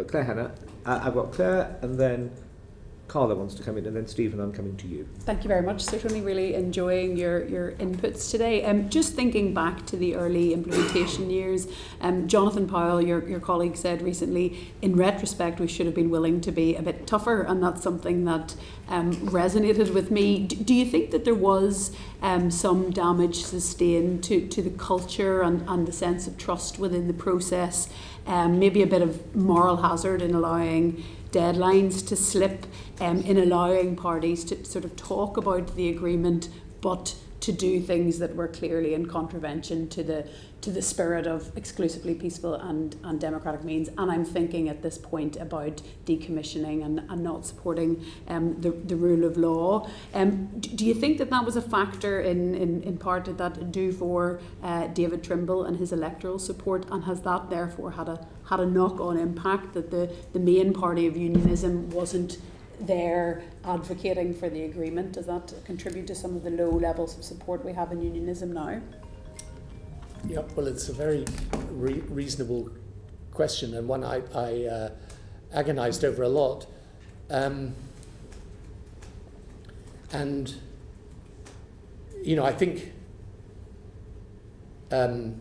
Claire Hannah. I've got Claire, and then Carla wants to come in, and then Stephen, I'm coming to you. Thank you very much. Certainly really enjoying your inputs today. Just thinking back to the early implementation years, Jonathan Powell, your colleague, said recently, in retrospect, we should have been willing to be a bit tougher, and that's something that resonated with me. Do you think that there was some damage sustained to the culture and the sense of trust within the process? Maybe a bit of moral hazard in allowing deadlines to slip, in allowing parties to sort of talk about the agreement, but to do things that were clearly in contravention to the spirit of exclusively peaceful and democratic means. And I'm thinking at this point about decommissioning and not supporting the rule of law. Do you think that was a factor in part of that do for David Trimble and his electoral support, and has that therefore had a knock-on impact, that the main party of unionism wasn't there advocating for the agreement? Does that contribute to some of the low levels of support we have in unionism now? Yeah, well, it's a very reasonable question, and one I agonised over a lot. And, you know, I think I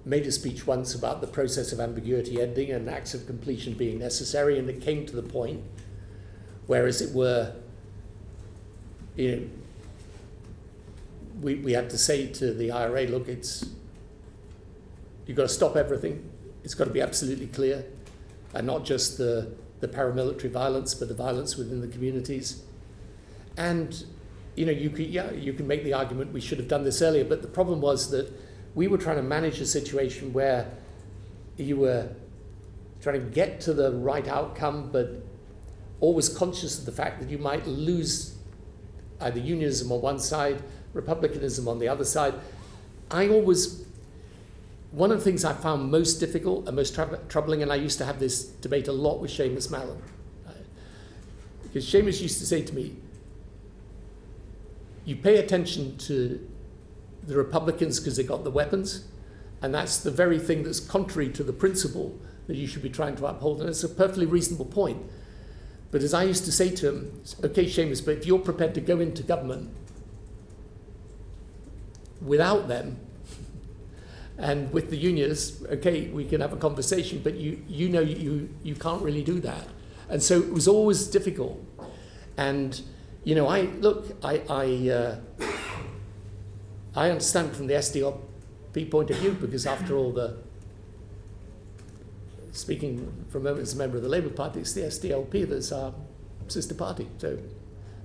made a speech once about the process of ambiguity ending and acts of completion being necessary, and it came to the point where, as it were, you know, we had to say to the IRA, look, you've got to stop everything. It's got to be absolutely clear, and not just the paramilitary violence, but the violence within the communities. And you know, you can make the argument we should have done this earlier, but the problem was that we were trying to manage a situation where you were trying to get to the right outcome, but always conscious of the fact that you might lose either unionism on one side, republicanism on the other side. One of the things I found most difficult and most troubling, and I used to have this debate a lot with Seamus Mallon, because Seamus used to say to me, you pay attention to the Republicans because they got the weapons, and that's the very thing that's contrary to the principle that you should be trying to uphold. And it's a perfectly reasonable point. But as I used to say to him, okay, Seamus, but if you're prepared to go into government without them and with the unions, okay, we can have a conversation, but you know you can't really do that. And so it was always difficult. And you know, I understand from the SDLP point of view, because after all, speaking for a moment as a member of the Labour Party, it's the SDLP that's our sister party. So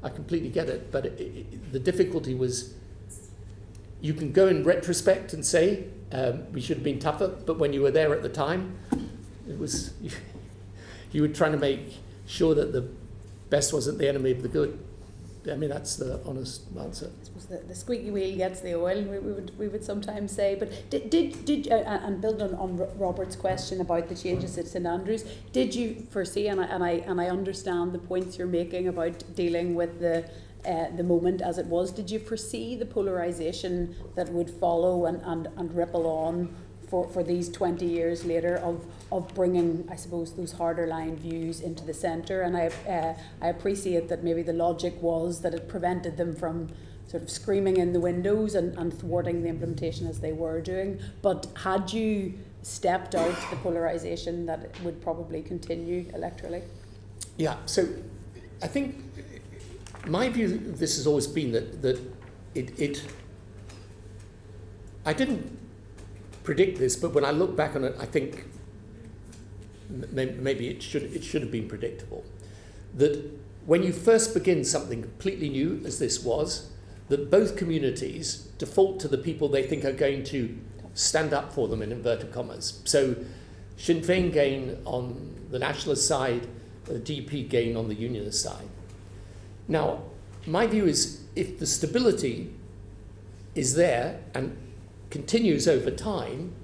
I completely get it. But the difficulty was, you can go in retrospect and say, we should have been tougher, but when you were there at the time, it was you were trying to make sure that the best wasn't the enemy of the good. I mean, that's the honest answer. I suppose the squeaky wheel gets the oil, we would sometimes say. But did and building on Robert's question about the changes at St Andrews, did you foresee, and I understand the points you're making about dealing with the moment as it was, did you foresee the polarisation that would follow and ripple on for these 20 years later of bringing, I suppose, those harder line views into the centre? And I appreciate that maybe the logic was that it prevented them from sort of screaming in the windows and thwarting the implementation as they were doing. But had you stepped out the polarisation, that it would probably continue electorally? Yeah, so I think my view of this has always been that I didn't predict this, but when I look back on it, I think maybe it should have been predictable. That when you first begin something completely new, as this was, that both communities default to the people they think are going to stand up for them, in inverted commas. So Sinn Féin gain on the nationalist side, the DP gain on the unionist side. Now, my view is, if the stability is there and continues over time,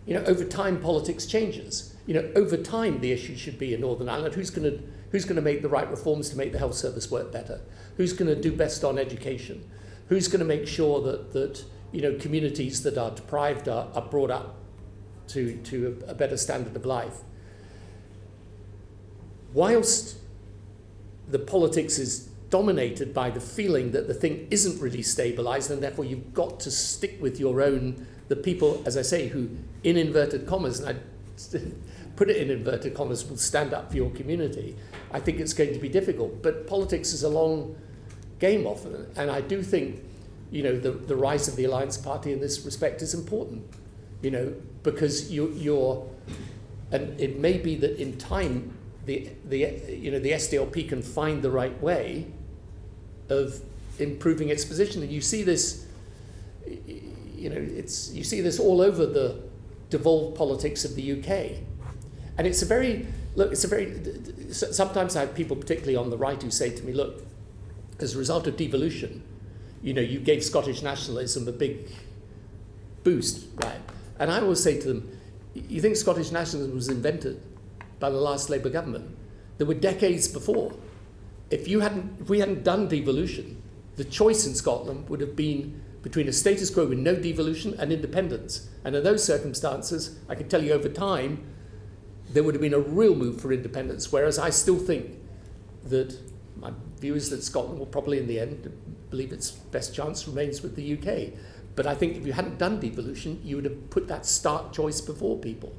you know, over time politics changes. You know, over time the issue should be in Northern Ireland, who's going to make the right reforms to make the health service work better? Who's going to do best on education? Who's going to make sure that you know, communities that are deprived are brought up to a better standard of life? whilst the politics is dominated by the feeling that the thing isn't really stabilised, and therefore you've got to stick with your own, the people, as I say, who, in inverted commas, and I put it in inverted commas, will stand up for your community, I think it's going to be difficult. But politics is a long game often, and I do think, you know, the rise of the Alliance Party in this respect is important, you know, because you're and it may be that in time the SDLP can find the right way of improving its position, and you see this, you know, you see this all over the devolved politics of the UK, and sometimes I have people, particularly on the right, who say to me, look, as a result of devolution, you know, you gave Scottish nationalism a big boost, right? And I always say to them, you think Scottish nationalism was invented by the last Labour government? There were decades before. If we hadn't done devolution, the choice in Scotland would have been between a status quo with no devolution and independence. And in those circumstances, I can tell you over time, there would have been a real move for independence, whereas I still think that my view is that Scotland will probably, in the end, believe its best chance remains with the UK. But I think if you hadn't done devolution, you would have put that stark choice before people.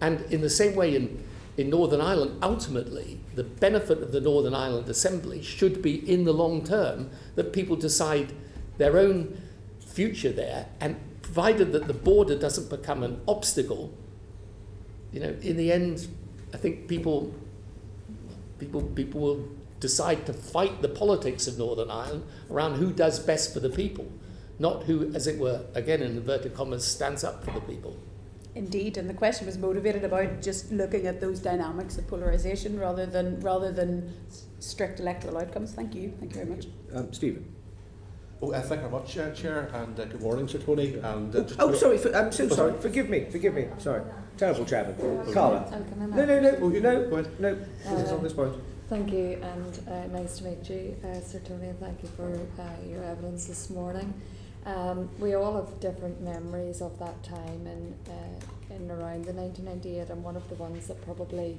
And in the same way in Northern Ireland, ultimately, the benefit of the Northern Ireland Assembly should be, in the long term, that people decide their own future there, and provided that the border doesn't become an obstacle, you know, in the end, I think people will decide to fight the politics of Northern Ireland around who does best for the people, not who, as it were, again in inverted commas, stands up for the people. Indeed, and the question was motivated about just looking at those dynamics of polarisation rather than strict electoral outcomes. Thank you very much. Stephen. Thank you very much, Chair, and good morning, Sir Tony. And sorry, I'm so sorry. Forgive me. Sorry, terrible chairman. Carla. No. This is on this point. Thank you, and nice to meet you, Sir Tony, and thank you for your evidence this morning. We all have different memories of that time in around the 1998, and one of the ones that probably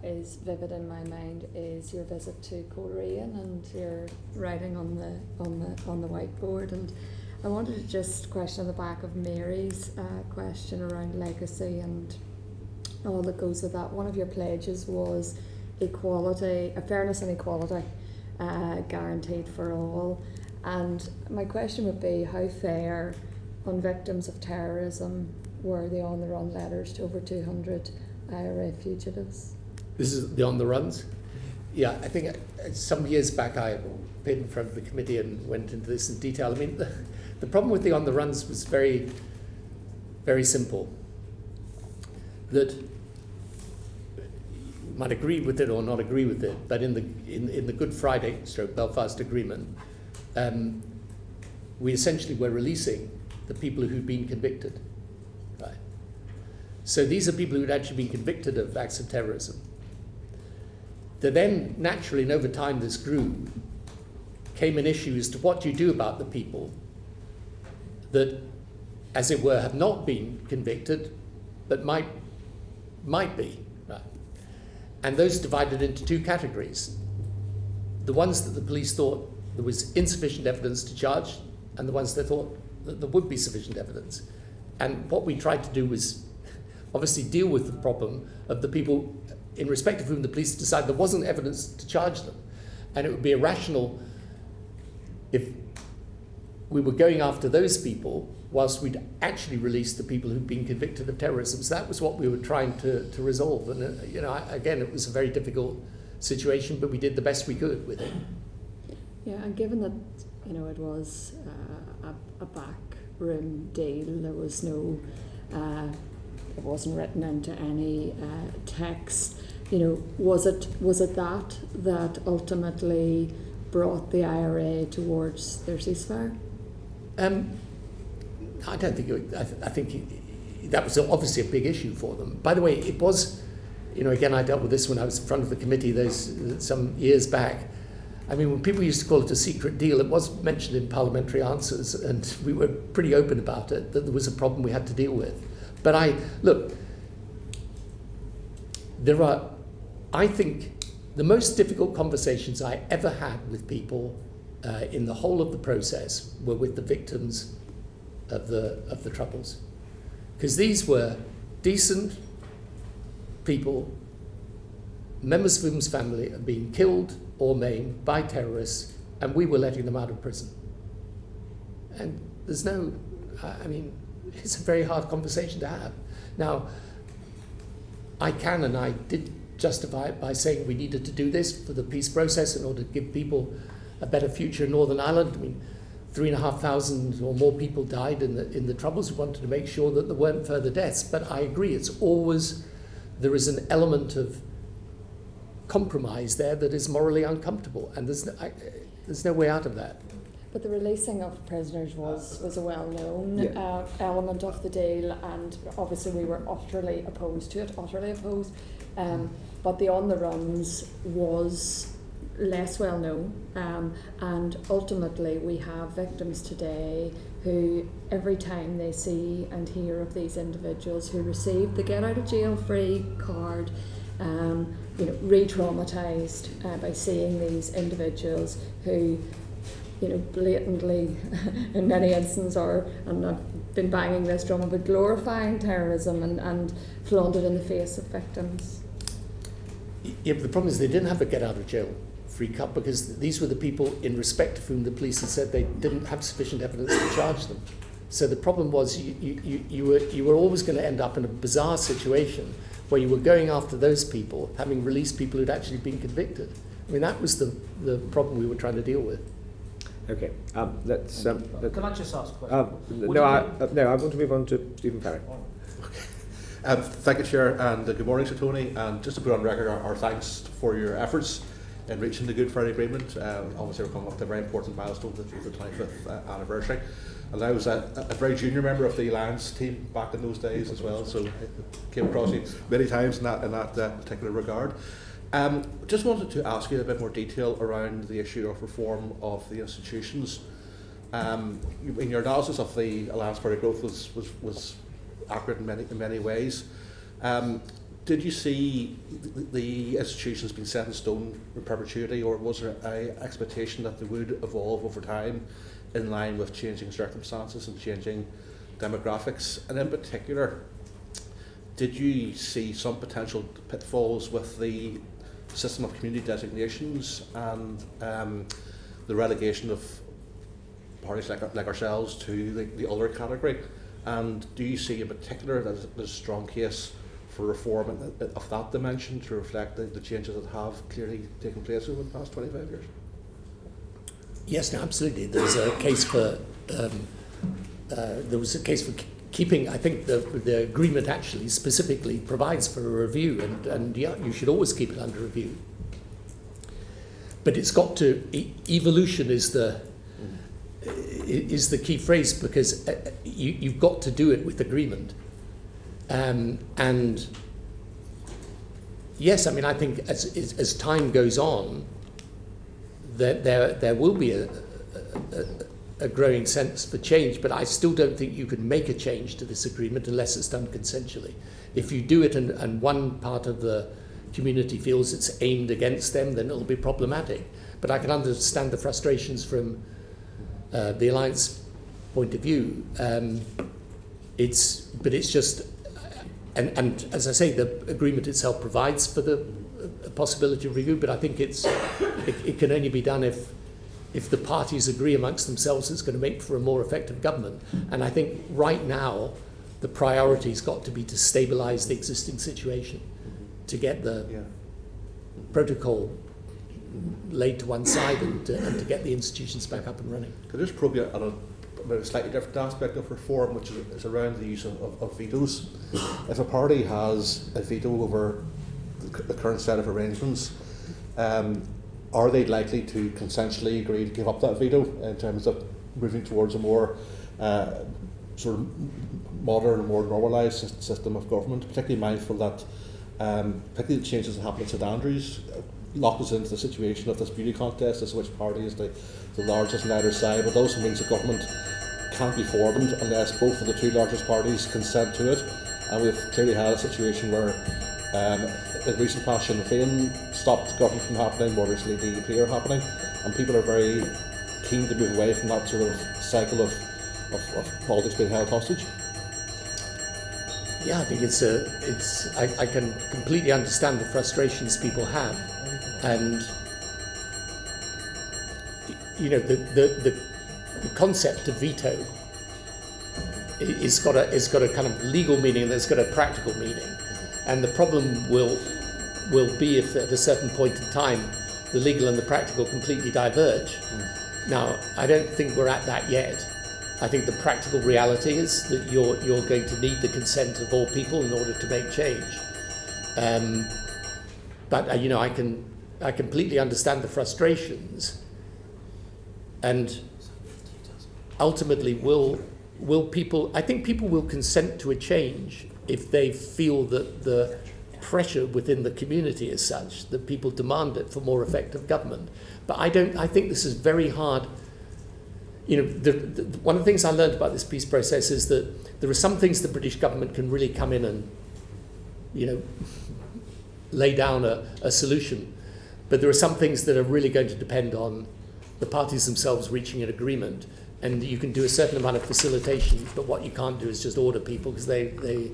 is vivid in my mind is your visit to Coleraine and your writing on the whiteboard. And I wanted to just question on the back of Mary's question around legacy and all that goes with that. One of your pledges was equality, fairness and equality guaranteed for all. And my question would be, how fair on victims of terrorism were the on-the-run letters to over 200 IRA fugitives? This is the on-the-runs? Yeah, I think some years back I appeared in front of the committee and went into this in detail. I mean, the problem with the on-the-runs was very, very simple. That you might agree with it or not agree with it, but in the Good Friday Belfast Agreement, we essentially were releasing the people who'd been convicted. Right. So these are people who'd actually been convicted of acts of terrorism. Then, naturally, and over time this grew, came an issue as to what do you do about the people that, as it were, have not been convicted, but might be. Right. And those divided into two categories. The ones that the police thought there was insufficient evidence to charge, and the ones that thought that there would be sufficient evidence. And what we tried to do was obviously deal with the problem of the people in respect of whom the police decided there wasn't evidence to charge them. And it would be irrational if we were going after those people whilst we'd actually released the people who'd been convicted of terrorism. So that was what we were trying to resolve. And, again, it was a very difficult situation, but we did the best we could with it. Yeah, and given that, it was a backroom deal, there was no, it wasn't written into any text. Was it that ultimately brought the IRA towards their ceasefire? I don't think I think that was obviously a big issue for them. By the way, it was, again, I dealt with this when I was in front of the committee some years back. I mean, when people used to call it a secret deal, it was mentioned in parliamentary answers, and we were pretty open about it, that there was a problem we had to deal with. But look, there are I think the most difficult conversations I ever had with people in the whole of the process were with the victims of the Troubles, because these were decent people, members of whose family are being killed or maimed by terrorists, and we were letting them out of prison. And there's no, I mean, it's a very hard conversation to have. Now, I can and I did justify it by saying we needed to do this for the peace process in order to give people a better future in Northern Ireland. I mean, 3,500 or more people died in the Troubles. We wanted to make sure that there weren't further deaths. But I agree, it's always, there is an element of compromise there that is morally uncomfortable, and there's no way out of that. But the releasing of prisoners was a well-known element of the deal, and obviously we were utterly opposed to it, but the on-the-runs was less well-known, and ultimately we have victims today who, every time they see and hear of these individuals who received the get-out-of-jail-free card, re-traumatised by seeing these individuals who, blatantly, in many instances, and I've been banging this drum about glorifying terrorism and flaunted in the face of victims. Yeah, but the problem is they didn't have a get-out-of-jail-free card because these were the people in respect of whom the police had said they didn't have sufficient evidence to charge them. So the problem was you were always going to end up in a bizarre situation where you were going after those people, having released people who'd actually been convicted. I mean, that was the problem we were trying to deal with. Okay, let's... Can I just ask a question? No, I want to move on to Stephen Farrick. Thank you, Chair, and good morning, Sir Tony. And just to put on record our thanks for your efforts in reaching the Good Friday Agreement. Obviously, we're coming up to a very important milestone, the 25th anniversary. And I was a very junior member of the Alliance team back in those days as well, so I came across you many times in that particular regard. Just wanted to ask you a bit more detail around the issue of reform of the institutions. In your analysis of the Alliance Party growth was accurate in many ways. Did you see the institutions being set in stone in perpetuity, or was there an expectation that they would evolve over time in line with changing circumstances and changing demographics? And in particular, did you see some potential pitfalls with the system of community designations and the relegation of parties like ourselves to the other category? And do you see in particular that there's a strong case for reform of that dimension to reflect the changes that have clearly taken place over the past 25 years? Yes, no, absolutely. There's a case for keeping. I think the agreement actually specifically provides for a review, and yeah, you should always keep it under review. But it's got to evolution is the key phrase, because you've got to do it with agreement. And yes, I mean, I think as time goes on, there will be a growing sense for change, but I still don't think you can make a change to this agreement unless it's done consensually. If you do it and one part of the community feels it's aimed against them, then it'll be problematic. But I can understand the frustrations from the Alliance point of view. It's just, and as I say, the agreement itself provides for the possibility of review, but I think it can only be done if the parties agree amongst themselves it's going to make for a more effective government. And I think right now the priority's got to be to stabilise the existing situation, to get the protocol laid to one side and to get the institutions back up and running. Could I just probe you on a slightly different aspect of reform, which is around the use of vetoes? If a party has a veto over the current set of arrangements, are they likely to consensually agree to give up that veto in terms of moving towards a more sort of modern, more normalised system of government, particularly mindful that particularly the changes that happened at St Andrews locked us into the situation of this beauty contest as to which party is the largest on either side, but also means the government can't be formed unless both of the two largest parties consent to it. And we've clearly had a situation where in recent past, Sinn Féin stopped government from happening, more recently DUP are happening, and people are very keen to move away from that sort of cycle of politics being held hostage. Yeah, I think I can completely understand the frustrations people have, and you know the concept of veto is got a kind of legal meaning and it's got a practical meaning, and the problem will be if at a certain point in time the legal and the practical completely diverge. Now, I don't think we're at that yet. I think the practical reality is that you're going to need the consent of all people in order to make change. But you know, I completely understand the frustrations, and ultimately will people? I think people will consent to a change if they feel that the pressure within the community is such that people demand it for more effective government. But I think this is very hard. You know, one of the things I learned about this peace process is that there are some things the British government can really come in and, you know, lay down a solution. But there are some things that are really going to depend on the parties themselves reaching an agreement. And you can do a certain amount of facilitation, but what you can't do is just order people, because the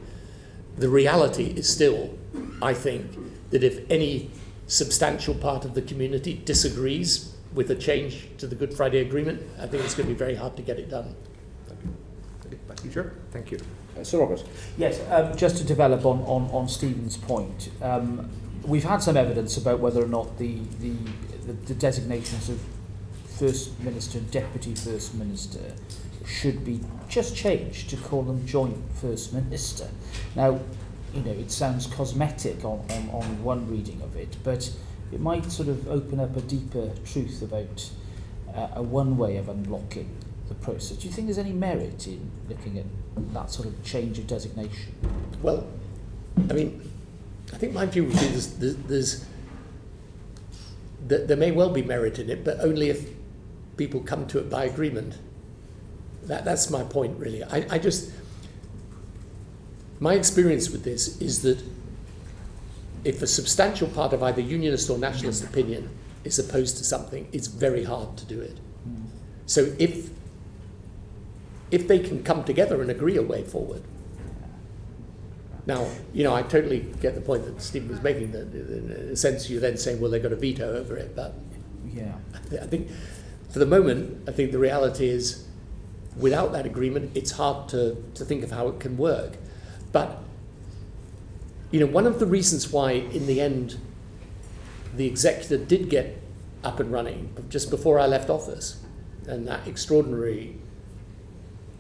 reality is still, I think, that if any substantial part of the community disagrees with a change to the Good Friday Agreement, I think it's going to be very hard to get it done. Thank you. Back to you, Chair. Thank you. Sir Robert. Yes, just to develop on Stephen's point, we've had some evidence about whether or not the designations of First Minister and Deputy First Minister should be just changed to call them Joint First Minister. Now, you know, it sounds cosmetic on one reading of it, but it might sort of open up a deeper truth about a one way of unblocking the process. Do you think there's any merit in looking at that sort of change of designation? Well, I mean, I think my view would be there may well be merit in it, but only if people come to it by agreement. That's my point, really. My experience with this is that if a substantial part of either unionist or nationalist opinion is opposed to something, it's very hard to do it. So if they can come together and agree a way forward. Now, you know, I totally get the point that Stephen was making, that in a sense you're then saying, well, they've got a veto over it, but yeah, I think for the moment, I think the reality is without that agreement, it's hard to think of how it can work. But, you know, one of the reasons why, in the end, the executive did get up and running just before I left office, and that extraordinary,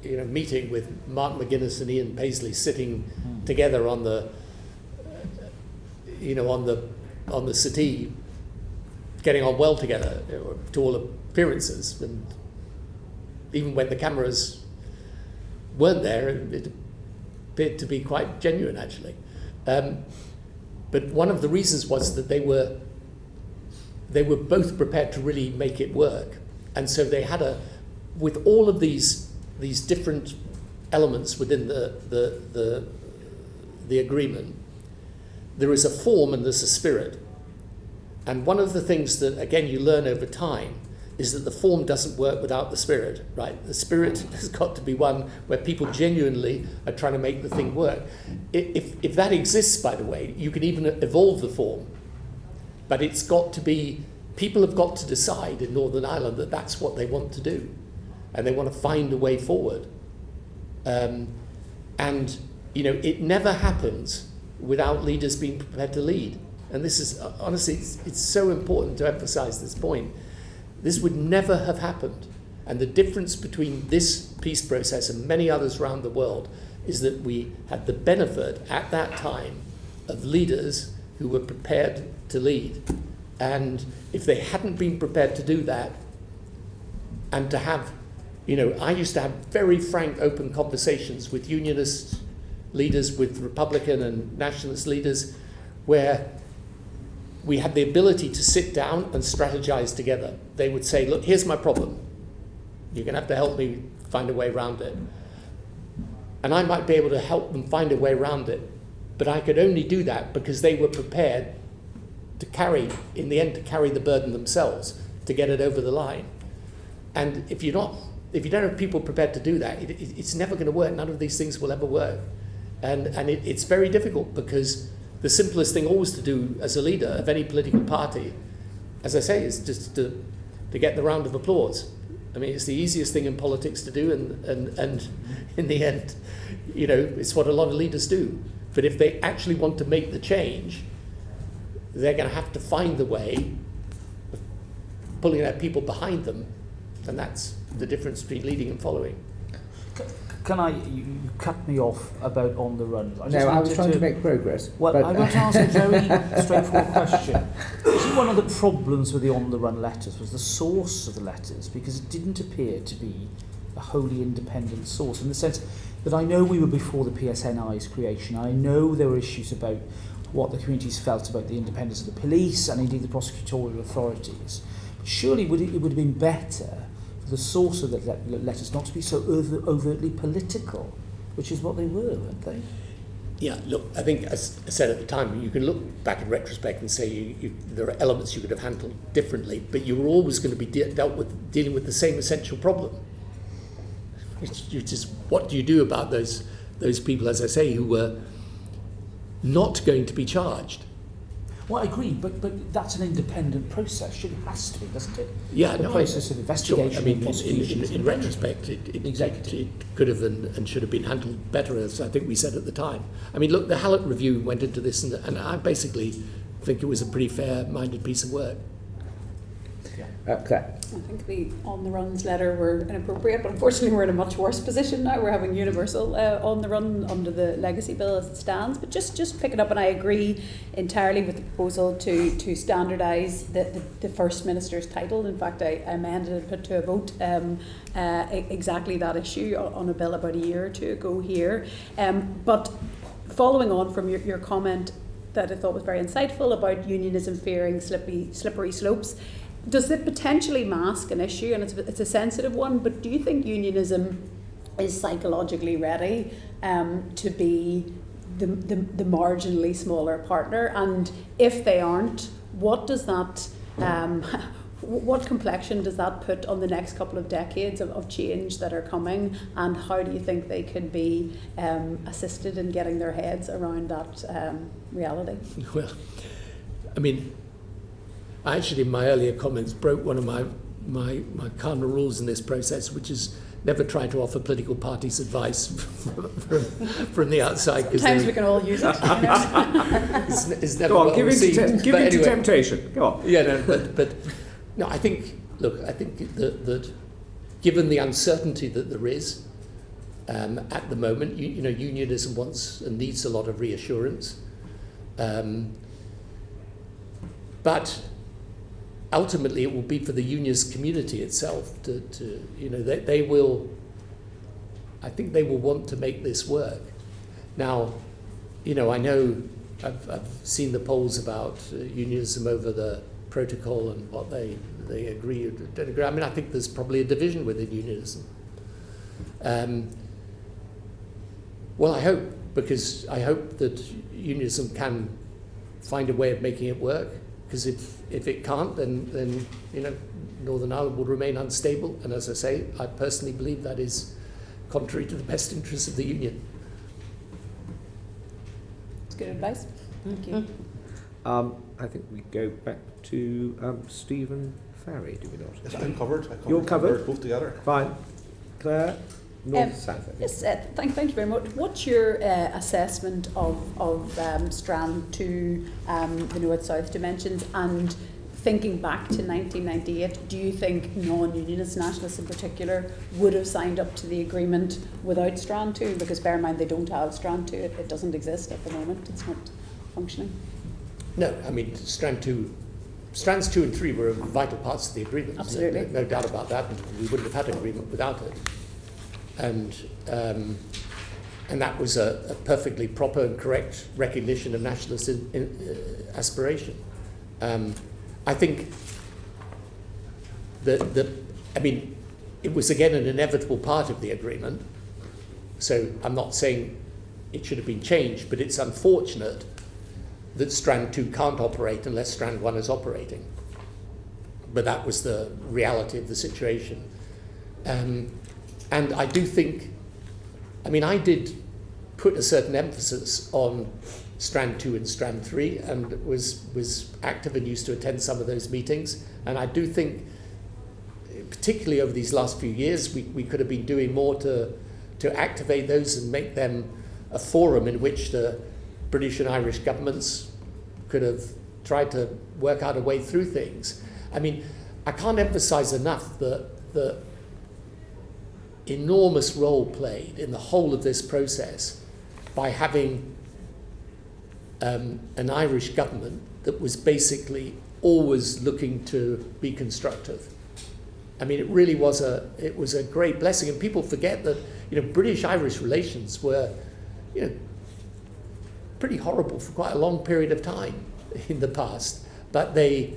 you know, meeting with Mark McGuinness and Ian Paisley sitting together on the, you know, on the settee, getting on well together, to all appearances, and even when the cameras weren't there, it appeared to be quite genuine, actually. But one of the reasons was that they were both prepared to really make it work, and so they had with all of these different elements within the agreement, there is a form and there's a spirit. And one of the things that, again, you learn over time is that the form doesn't work without the spirit, right? The spirit has got to be one where people genuinely are trying to make the thing work. If that exists, by the way, you can even evolve the form. But it's got to be, people have got to decide in Northern Ireland that that's what they want to do. And they want to find a way forward. And, you know, it never happens without leaders being prepared to lead. And this is, honestly, it's so important to emphasize this point. This would never have happened. And the difference between this peace process and many others around the world is that we had the benefit at that time of leaders who were prepared to lead. And if they hadn't been prepared to do that, and to have, you know, I used to have very frank, open conversations with unionist leaders, with Republican and nationalist leaders, where we had the ability to sit down and strategize together. They would say, look, here's my problem. You're going to have to help me find a way around it. And I might be able to help them find a way around it. But I could only do that because they were prepared to carry the burden themselves to get it over the line. And if you don't have people prepared to do that, it's never going to work. None of these things will ever work. And it's very difficult, because the simplest thing always to do as a leader of any political party, as I say, is just to get the round of applause. I mean, it's the easiest thing in politics to do, and in the end, it's what a lot of leaders do. But if they actually want to make the change, they're going to have to find the way of pulling their people behind them, and that's the difference between leading and following. You cut me off about on the run. I was trying to make progress. Well, I want to ask a very straightforward question. See, one of the problems with the on the run letters was the source of the letters, because it didn't appear to be a wholly independent source, in the sense that I know we were before the PSNI's creation. I know there were issues about what the communities felt about the independence of the police and indeed the prosecutorial authorities. But surely it would have been better for the source of the letters not to be so overtly political, which is what they were, weren't they? Yeah, look, I think, as I said at the time, you can look back in retrospect and say there are elements you could have handled differently, but you were always going to be dealing with the same essential problem. Which is, what do you do about those people, as I say, who were not going to be charged? Well, I agree, but that's an independent process. It has to be, doesn't it? Yeah, the process of investigation. Sure. I mean, and prosecution in retrospect, it could have and should have been handled better, as I think we said at the time. I mean, look, the Hallett Review went into this, and I basically think it was a pretty fair-minded piece of work. Claire. I think the on the runs letter were inappropriate, but unfortunately we're in a much worse position now. We're having universal on the run under the legacy bill as it stands. But just pick it up, and I agree entirely with the proposal to standardise the First Minister's title. In fact, I amended and put to a vote exactly that issue on a bill about a year or two ago here. But following on from your comment that I thought was very insightful about unionism fearing slippery slopes, does it potentially mask an issue? And it's a sensitive one, but do you think unionism is psychologically ready to be the marginally smaller partner? And if they aren't, what does that what complexion does that put on the next couple of decades of change that are coming, and how do you think they could be assisted in getting their heads around that reality? Well, I mean, I actually, in my earlier comments, broke one of my cardinal rules in this process, which is never try to offer political parties advice from the outside. Sometimes we can all use it. It's never Go on, well give in received. to temptation. Go on. Yeah, no, but no, I think that given the uncertainty that there is at the moment, unionism wants and needs a lot of reassurance. But ultimately, it will be for the unionist community itself they will. I think they will want to make this work. Now, I know I've seen the polls about unionism over the protocol and what they agree or don't agree. I mean, I think there's probably a division within unionism. Well, I hope, because I hope that unionism can find a way of making it work. Because if it can't, then Northern Ireland will remain unstable. And as I say, I personally believe that is contrary to the best interests of the union. That's good advice. Thank you. I think we go back to Stephen Farry, do we not? Yes, I'm covered. You're covered? Both together. Fine. Claire? North, south. Yes, thank you very much. What's your assessment of Strand 2, the north-south dimensions, and thinking back to 1998, do you think non-unionist nationalists in particular would have signed up to the agreement without Strand 2? Because bear in mind, they don't have Strand 2. It doesn't exist at the moment. It's not functioning. No, I mean, Strands 2 and 3 were vital parts of the agreement. Absolutely. No doubt about that. We wouldn't have had an agreement without it. And that was a perfectly proper and correct recognition of nationalist aspiration. I think it was again an inevitable part of the agreement. So I'm not saying it should have been changed, but it's unfortunate that Strand 2 can't operate unless Strand 1 is operating. But that was the reality of the situation. And I do think, I mean, I did put a certain emphasis on Strand 2 and Strand 3 and was active and used to attend some of those meetings. And I do think, particularly over these last few years, we could have been doing more to activate those and make them a forum in which the British and Irish governments could have tried to work out a way through things. I mean, I can't emphasize enough the enormous role played in the whole of this process by having an Irish government that was basically always looking to be constructive. I mean, it really was a great blessing, and people forget that, you know, British-Irish relations were, you know, pretty horrible for quite a long period of time in the past. But they,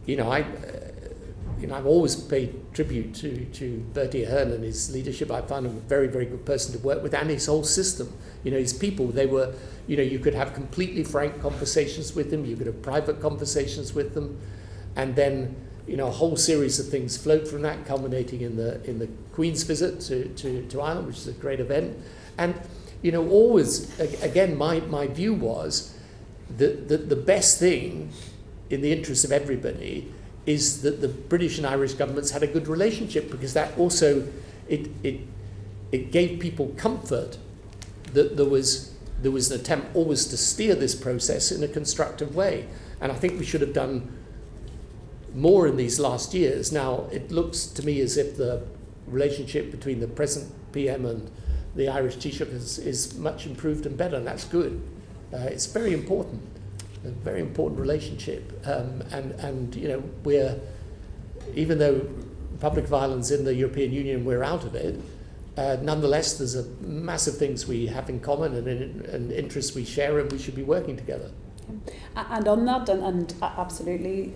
you know, I've always paid tribute to Bertie Ahern and his leadership. I found him a very, very good person to work with, and his whole system. You know, his people, they were, you know, you could have completely frank conversations with them, you could have private conversations with them, and then, you know, a whole series of things flowed from that, culminating in the Queen's visit to Ireland, which is a great event. And, you know, always, again, my view was that the best thing in the interest of everybody is that the British and Irish governments had a good relationship, because that also, it gave people comfort that there was an attempt always to steer this process in a constructive way. And I think we should have done more in these last years. Now, it looks to me as if the relationship between the present PM and the Irish Taoiseach is much improved and better, and that's good. It's very important, a very important relationship. And you know, we're, even though Republic of Ireland's in the European Union, we're out of it, nonetheless, there's a massive things we have in common and interests we share, and we should be working together. And on that, and absolutely,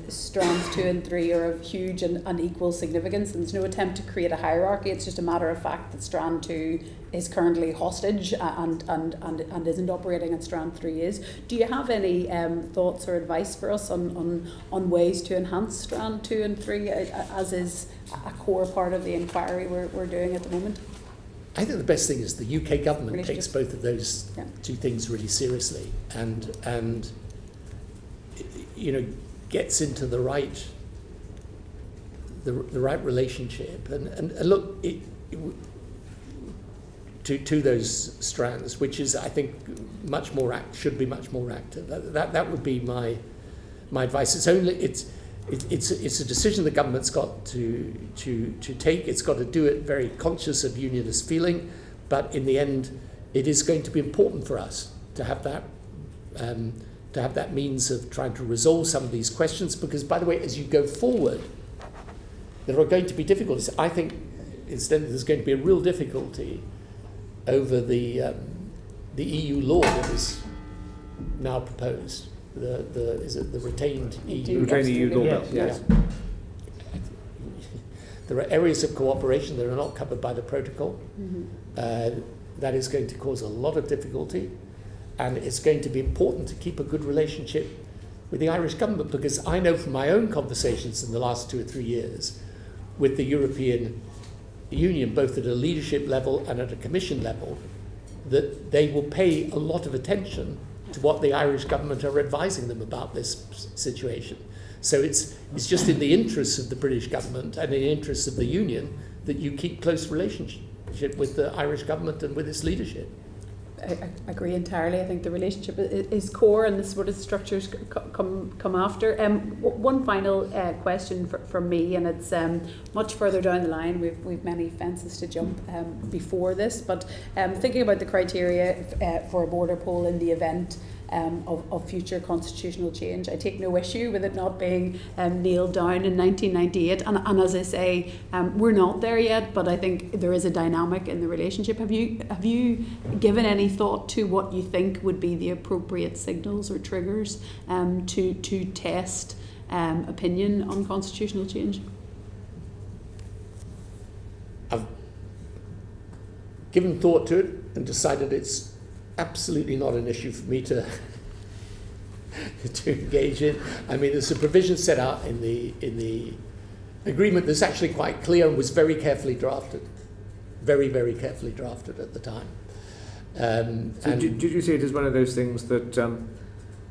strands 2 and 3 are of huge and equal significance, and there's no attempt to create a hierarchy. It's just a matter of fact that strand 2 is currently hostage and isn't operating, and strand 3 is. Do you have any thoughts or advice for us on ways to enhance strand 2 and 3, as is a core part of the inquiry we're doing at the moment? I think the best thing is the UK government takes both of those two things really seriously, and you know, gets into the right relationship and look to those strands, which is, I think, much more should be much more active. That would be my advice. It's a decision the government's got to take. It's got to do it very conscious of unionist feeling, but in the end, it is going to be important for us to have that means of trying to resolve some of these questions. Because, by the way, as you go forward, there are going to be difficulties. I think instead there's going to be a real difficulty over the EU law that is now proposed. Is it the retained EU? Retained EU law, yes. There are areas of cooperation that are not covered by the protocol. Mm-hmm. That is going to cause a lot of difficulty, and it's going to be important to keep a good relationship with the Irish government, because I know from my own conversations in the last 2 or 3 years with the European Union, both at a leadership level and at a commission level, that they will pay a lot of attention to what the Irish government are advising them about this situation. So it's just in the interests of the British government and in the interests of the Union that you keep close relationship with the Irish government and with its leadership. I agree entirely. I think the relationship is core, and the sort of structures come after. One final question from me, and it's much further down the line. We've many fences to jump before this, but thinking about the criteria for a border poll in the event of future constitutional change. I take no issue with it not being nailed down in 1998, and as I say, we're not there yet, but I think there is a dynamic in the relationship. Have you given any thought to what you think would be the appropriate signals or triggers to test opinion on constitutional change? I've given thought to it and decided it's absolutely not an issue for me to to engage in. I mean, there's a provision set out in the agreement that's actually quite clear and was very carefully drafted, very, very carefully drafted at the time. So did you see it as one of those things that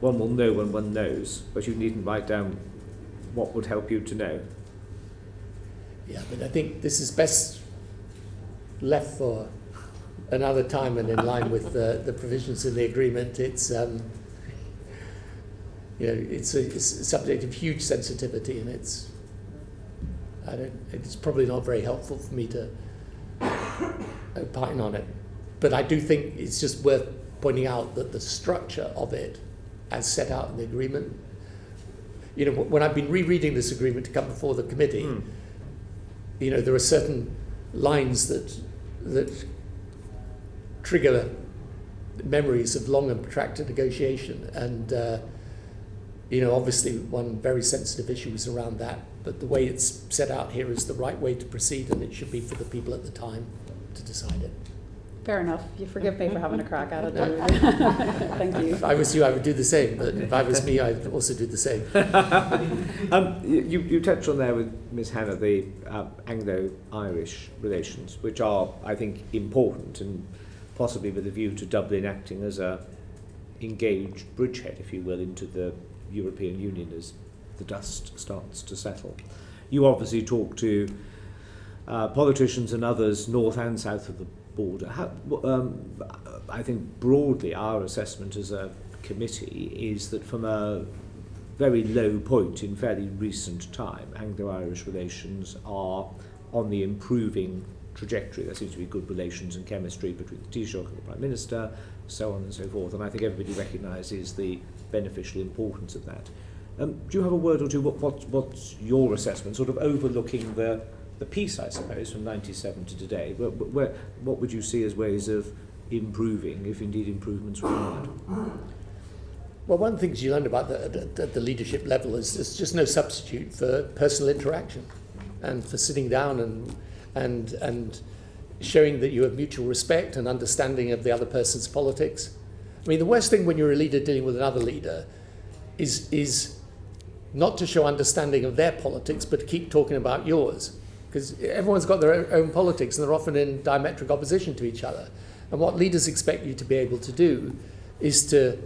one will know when one knows, but you needn't write down what would help you to know? Yeah, but I think this is best left for another time and in line with the provisions in the agreement. It's it's a subject of huge sensitivity, and it's probably not very helpful for me to opine on it. But I do think it's just worth pointing out that the structure of it, as set out in the agreement, when I've been rereading this agreement to come before the committee, there are certain lines that trigger memories of long and protracted negotiation, and obviously one very sensitive issue is around that, but the way it's set out here is the right way to proceed, and it should be for the people at the time to decide it. Fair enough. You forgive me for having a crack at it. Thank you. If I was you, I would do the same, but if I was me, I'd also do the same. You touched on there with Ms. Hannah the Anglo-Irish relations, which are, I think, important, and possibly with a view to Dublin acting as a engaged bridgehead, if you will, into the European Union as the dust starts to settle. You obviously talk to politicians and others north and south of the border. I think broadly our assessment as a committee is that from a very low point in fairly recent time, Anglo-Irish relations are on the improving trajectory. There seems to be good relations and chemistry between the Taoiseach and the Prime Minister, so on and so forth, and I think everybody recognises the beneficial importance of that. Do you have a word or two? What's your assessment, sort of overlooking the piece, I suppose, from 97 to today? What would you see as ways of improving, if indeed improvements required? Well, one of the things you learn about at the leadership level is there's just no substitute for personal interaction and for sitting down and showing that you have mutual respect and understanding of the other person's politics. I mean, the worst thing when you're a leader dealing with another leader is not to show understanding of their politics, but to keep talking about yours. Because everyone's got their own politics and they're often in diametric opposition to each other. And what leaders expect you to be able to do is to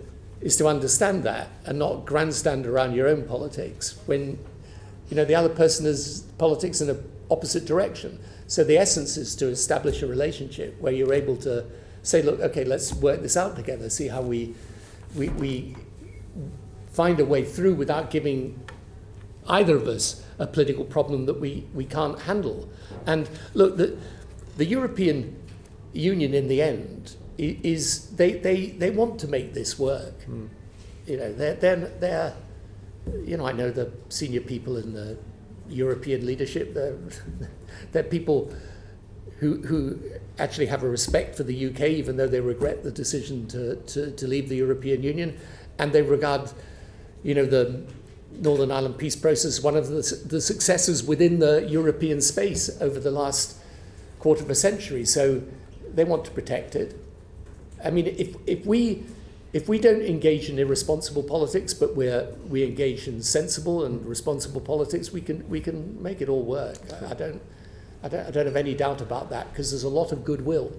understand that and not grandstand around your own politics when the other person has politics in an opposite direction. So the essence is to establish a relationship where you're able to say, look, okay, let's work this out together, see how we find a way through without giving either of us a political problem that we can't handle. And look, the European Union in the end is they want to make this work. They're I know the senior people in the European leadership. They're people who actually have a respect for the UK, even though they regret the decision to leave the European Union, and they regard the Northern Ireland peace process one of the successes within the European space over the last quarter of a century. So they want to protect it. I mean, if we don't engage in irresponsible politics, but we engage in sensible and responsible politics, we can make it all work. I don't have any doubt about that, because there's a lot of goodwill.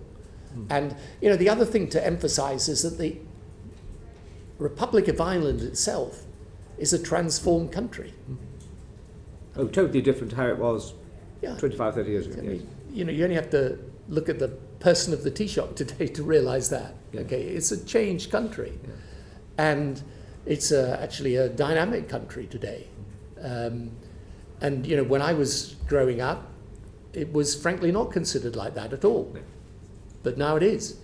And the other thing to emphasise is that the Republic of Ireland itself is a transformed country. Oh, totally different to how it was 25, 30 years ago. I mean, you only have to look at the person of the Taoiseach today to realise that. Yeah. Okay, it's a changed country, and it's actually a dynamic country today. And when I was growing up, it was frankly not considered like that at all, but now it is,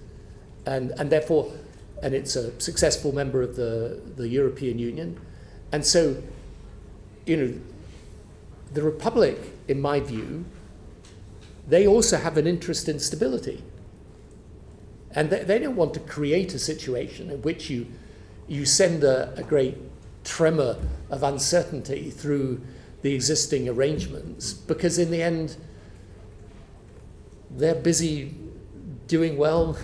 and therefore, and it's a successful member of the European Union. And so, the Republic, in my view, they also have an interest in stability. And they don't want to create a situation in which you send a great tremor of uncertainty through the existing arrangements, because in the end, they're busy doing well,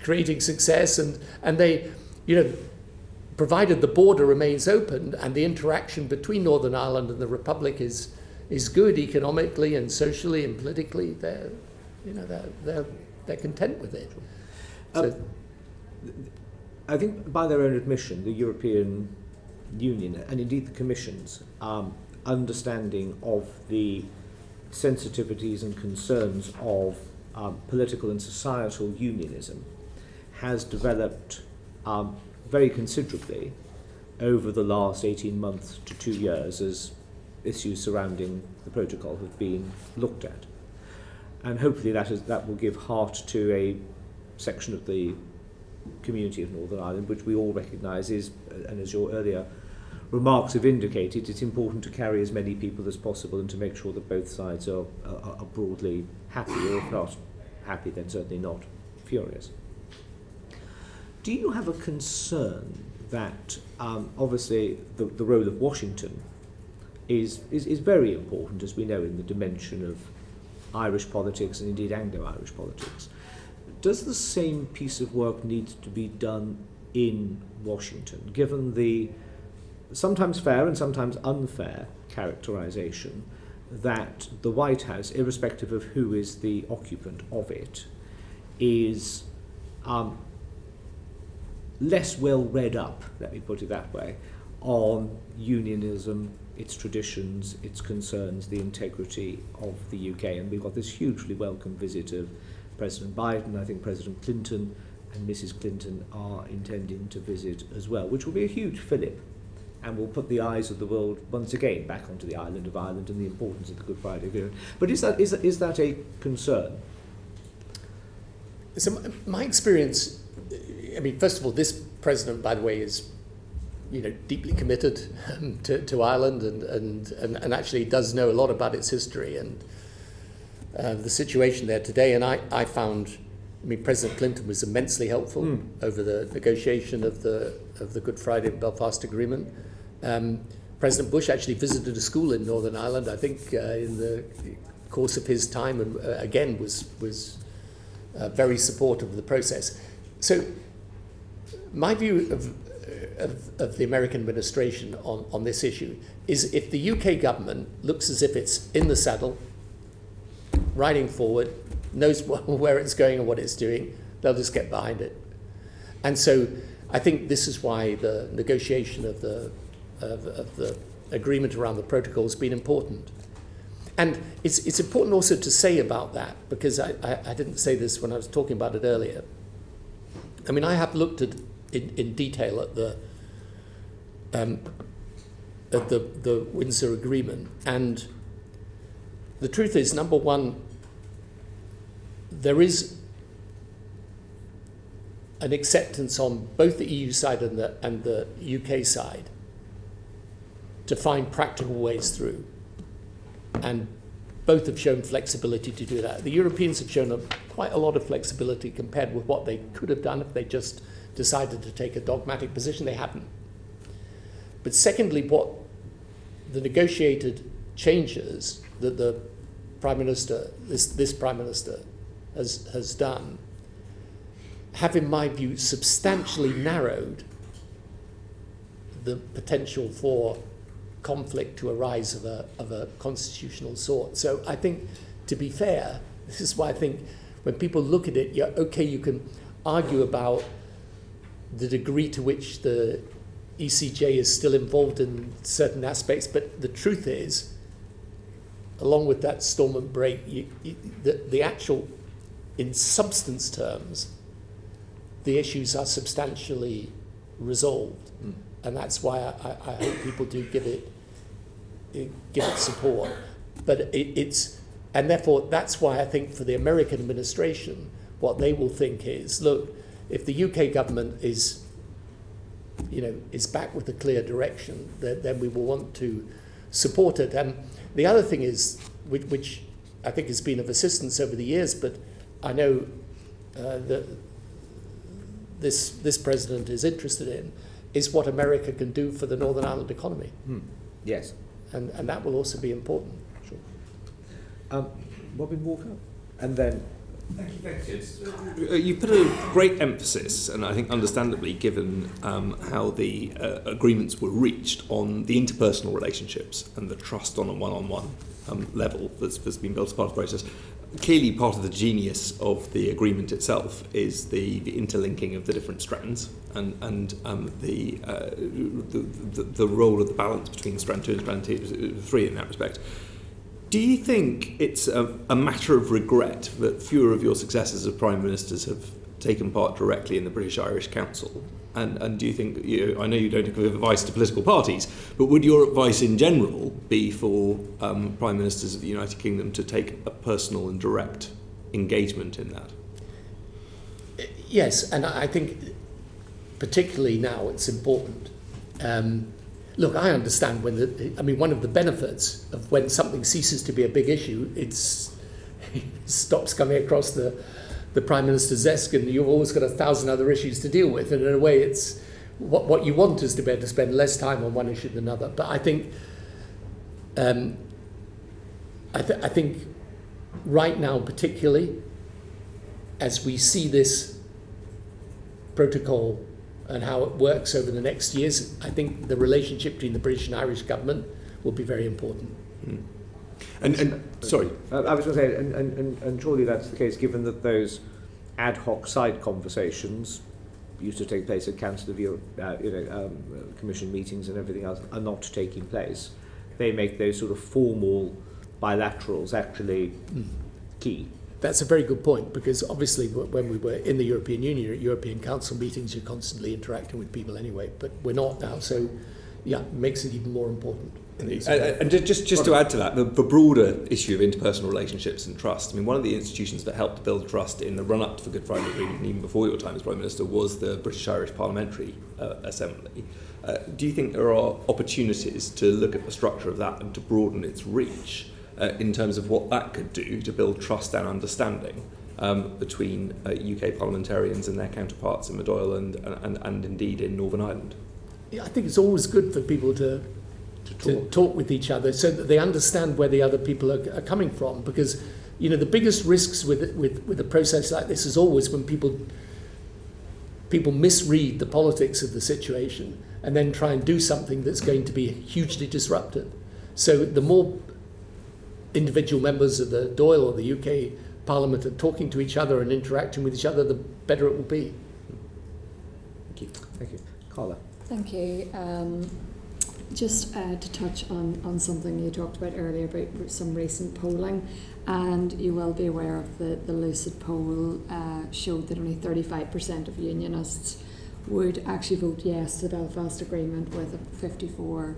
creating success, and they, provided the border remains open and the interaction between Northern Ireland and the Republic is good economically and socially and politically, they're content with it. So, I think by their own admission, the European Union and indeed the Commission's understanding of the sensitivities and concerns of political and societal unionism has developed very considerably over the last 18 months to 2 years as issues surrounding the protocol have been looked at. And hopefully that will give heart to a section of the community of Northern Ireland, which we all recognise is, and as your earlier remarks have indicated, it's important to carry as many people as possible and to make sure that both sides are broadly happy, or if not happy, then certainly not furious. Do you have a concern that obviously the role of Washington is very important, as we know, in the dimension of Irish politics and indeed Anglo-Irish politics? Does the same piece of work need to be done in Washington, given the sometimes fair and sometimes unfair characterization that the White House, irrespective of who is the occupant of it, is less well read up, let me put it that way, on unionism, its traditions, its concerns, the integrity of the UK. And we've got this hugely welcome visit of President Biden. I think President Clinton and Mrs. Clinton are intending to visit as well, which will be a huge fillip and will put the eyes of the world once again back onto the island of Ireland and the importance of the Good Friday Agreement. But is that a concern? So my experience, I mean, first of all, this president, by the way, is deeply committed to Ireland and actually does know a lot about its history and the situation there today. And I found, President Clinton was immensely helpful over the negotiation of the Good Friday Belfast Agreement. President Bush actually visited a school in Northern Ireland, I think, in the course of his time, and again was very supportive of the process. So my view of the American administration on this issue is, if the UK government looks as if it's in the saddle, riding forward, knows where it's going and what it's doing, they'll just get behind it. And so I think this is why the negotiation of the agreement around the protocol has been important. And it's important also to say about that, because I didn't say this when I was talking about it earlier. I have looked at in detail at the Windsor Agreement, and the truth is, number one, there is an acceptance on both the EU side and the UK side to find practical ways through, and both have shown flexibility to do that. The Europeans have shown quite a lot of flexibility compared with what they could have done if they just decided to take a dogmatic position. They haven't. But secondly, what the negotiated changes that the Prime Minister, this Prime Minister, has done, have, in my view, substantially narrowed the potential for conflict to arise of a constitutional sort. So I think, to be fair, this is why I think when people look at it, you can argue about the degree to which the ECJ is still involved in certain aspects, but the truth is, along with that Stormont break, the actual, in substance terms, the issues are substantially resolved. And that's why I hope people do give it support. But and therefore that's why I think for the American administration, what they will think is, look, if the UK government is back with a clear direction, then we will want to support it. And the other thing is, which I think has been of assistance over the years, but I know that this president is interested in, is what America can do for the Northern Ireland economy. Yes. And that will also be important. Sure. Robin Walker, and then Thank you. You put a great emphasis, and I think understandably, given how the agreements were reached, on the interpersonal relationships and the trust on a one-on-one level that's been built as part of the process. Clearly, part of the genius of the agreement itself is the interlinking of the different strands and the role of the balance between strand 2 and strand 3 in that respect. Do you think it's a matter of regret that fewer of your successors as Prime Ministers have taken part directly in the British-Irish Council? And do you think, I know you don't give advice to political parties, but would your advice in general be for Prime Ministers of the United Kingdom to take a personal and direct engagement in that? Yes, and I think particularly now it's important. Look, I understand one of the benefits of when something ceases to be a big issue, it stops coming across the Prime Minister's desk, and you've always got 1,000 other issues to deal with. And in a way, it's what you want is to be able to spend less time on one issue than another. But I think, I think right now, particularly, as we see this protocol and how it works over the next years, I think the relationship between the British and Irish government will be very important. Mm. And sorry, I was going to say, and surely that's the case, given that those ad hoc side conversations used to take place at Council of Europe, Commission meetings and everything else are not taking place. They make those sort of formal bilaterals actually key. That's a very good point, because obviously when we were in the European Union, at European Council meetings, you're constantly interacting with people anyway, but we're not now, so yeah, it makes it even more important. And just to add to that, the broader issue of interpersonal relationships and trust, I mean, one of the institutions that helped build trust in the run-up to the Good Friday Agreement, and even before your time as Prime Minister, was the British-Irish Parliamentary Assembly. Do you think there are opportunities to look at the structure of that and to broaden its reach in terms of what that could do to build trust and understanding between UK parliamentarians and their counterparts in Madoyle and indeed in Northern Ireland? Yeah, I think it's always good for people to talk with each other so that they understand where the other people are coming from, because the biggest risks with a process like this is always when people misread the politics of the situation and then try and do something that's going to be hugely disruptive. So the more individual members of the Dáil or the UK Parliament are talking to each other and interacting with each other, the better it will be. Thank you. Thank you. Carla. Thank you. Just to touch on something you talked about earlier about some recent polling, and you will be aware of the Lucid poll showed that only 35% of unionists would actually vote yes to the Belfast Agreement, with 54%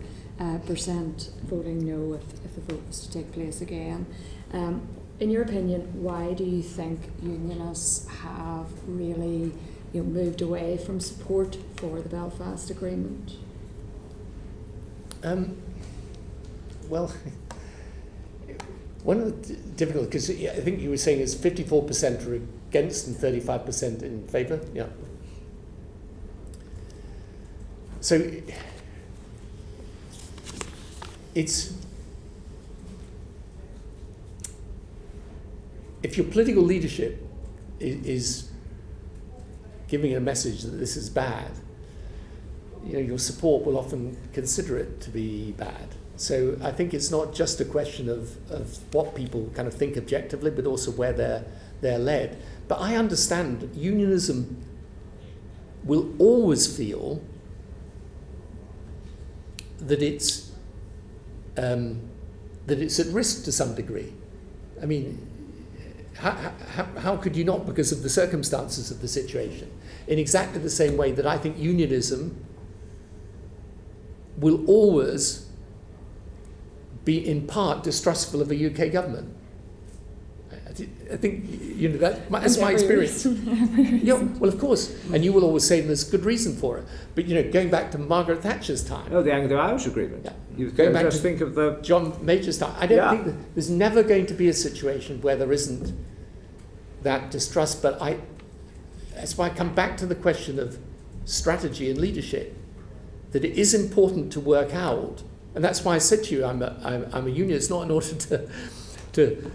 voting no if the vote was to take place again. In your opinion, why do you think unionists have really moved away from support for the Belfast Agreement? Well, one of the difficult, because I think you were saying is 54% are against and 35% in favour. Yeah. So it's, if your political leadership is giving a message that this is bad, your support will often consider it to be bad. So I think it's not just a question of what people kind of think objectively, but also where they're led. But I understand unionism will always feel that it's at risk to some degree. I mean, how could you not, because of the circumstances of the situation? In exactly the same way that I think unionism will always be in part distrustful of a UK government. I think that's my experience. Yeah, well, of course, and you will always say there's good reason for it. But going back to Margaret Thatcher's time. Oh, the Anglo-Irish Agreement. Yeah. You going back just to think of the John Major's time. I don't think there's never going to be a situation where there isn't that distrust. But that's why I come back to the question of strategy and leadership. That it is important to work out, and that's why I said to you, I'm a unionist, not in order to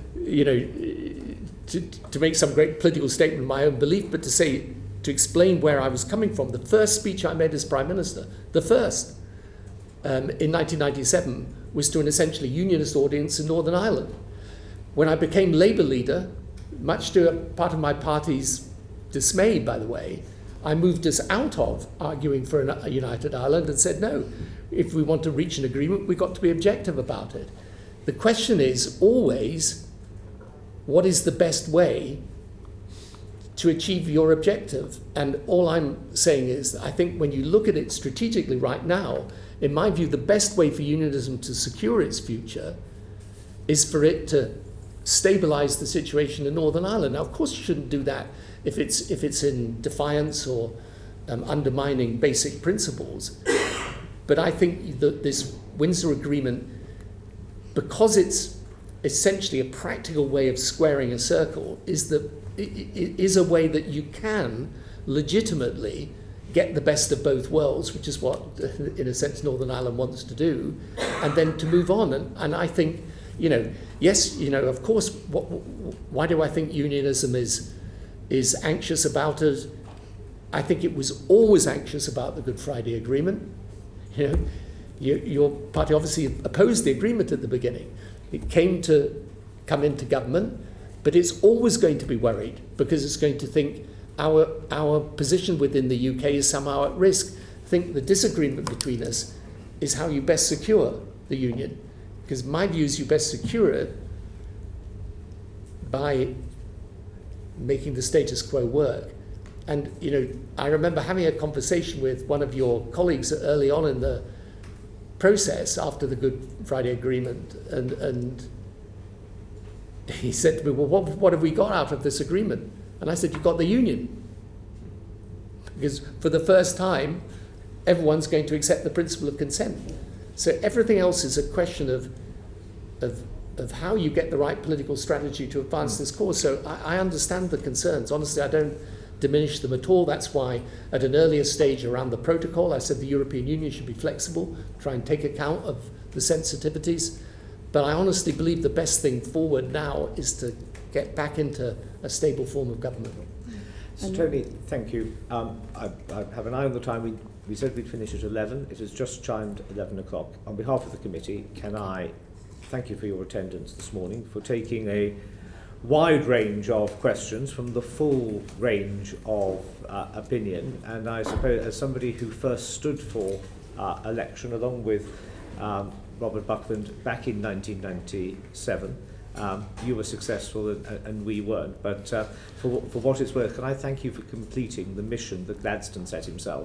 to make some great political statement of my own belief, but to explain where I was coming from. The first speech I made as Prime Minister, the first, in 1997, was to an essentially unionist audience in Northern Ireland. When I became Labour leader, much to a part of my party's dismay, by the way, I moved us out of arguing for a united Ireland and said, no, if we want to reach an agreement, we've got to be objective about it. The question is always, what is the best way to achieve your objective? And all I'm saying is, I think when you look at it strategically right now, in my view, the best way for unionism to secure its future is for it to stabilise the situation in Northern Ireland. Now, of course, you shouldn't do that if it's in defiance or undermining basic principles. But I think that this Windsor Agreement, because it's essentially a practical way of squaring a circle, is a way that you can legitimately get the best of both worlds, which is what, in a sense, Northern Ireland wants to do, and then to move on. And I think, yes, of course, why do I think unionism is anxious about it? I think it was always anxious about the Good Friday Agreement. Your party obviously opposed the agreement at the beginning. It come into government, but it's always going to be worried because it's going to think our position within the UK is somehow at risk. I think the disagreement between us is how you best secure the union. Because my view is you best secure it by making the status quo work. And, I remember having a conversation with one of your colleagues early on in the process after the Good Friday Agreement, and he said to me, well, what have we got out of this agreement? And I said, you've got the union. Because for the first time, everyone's going to accept the principle of consent. So everything else is a question of how you get the right political strategy to advance this cause. So I understand the concerns. Honestly, I don't diminish them at all. That's why at an earlier stage around the protocol, I said the European Union should be flexible, try and take account of the sensitivities. But I honestly believe the best thing forward now is to get back into a stable form of government. So Tony, thank you. I have an eye on the time. We said we'd finish at 11. It has just chimed 11 o'clock. On behalf of the committee, can I thank you for your attendance this morning, for taking a wide range of questions from the full range of opinion. And I suppose as somebody who first stood for election along with Robert Buckland back in 1997, you were successful and we weren't. But for what it's worth, can I thank you for completing the mission that Gladstone set himself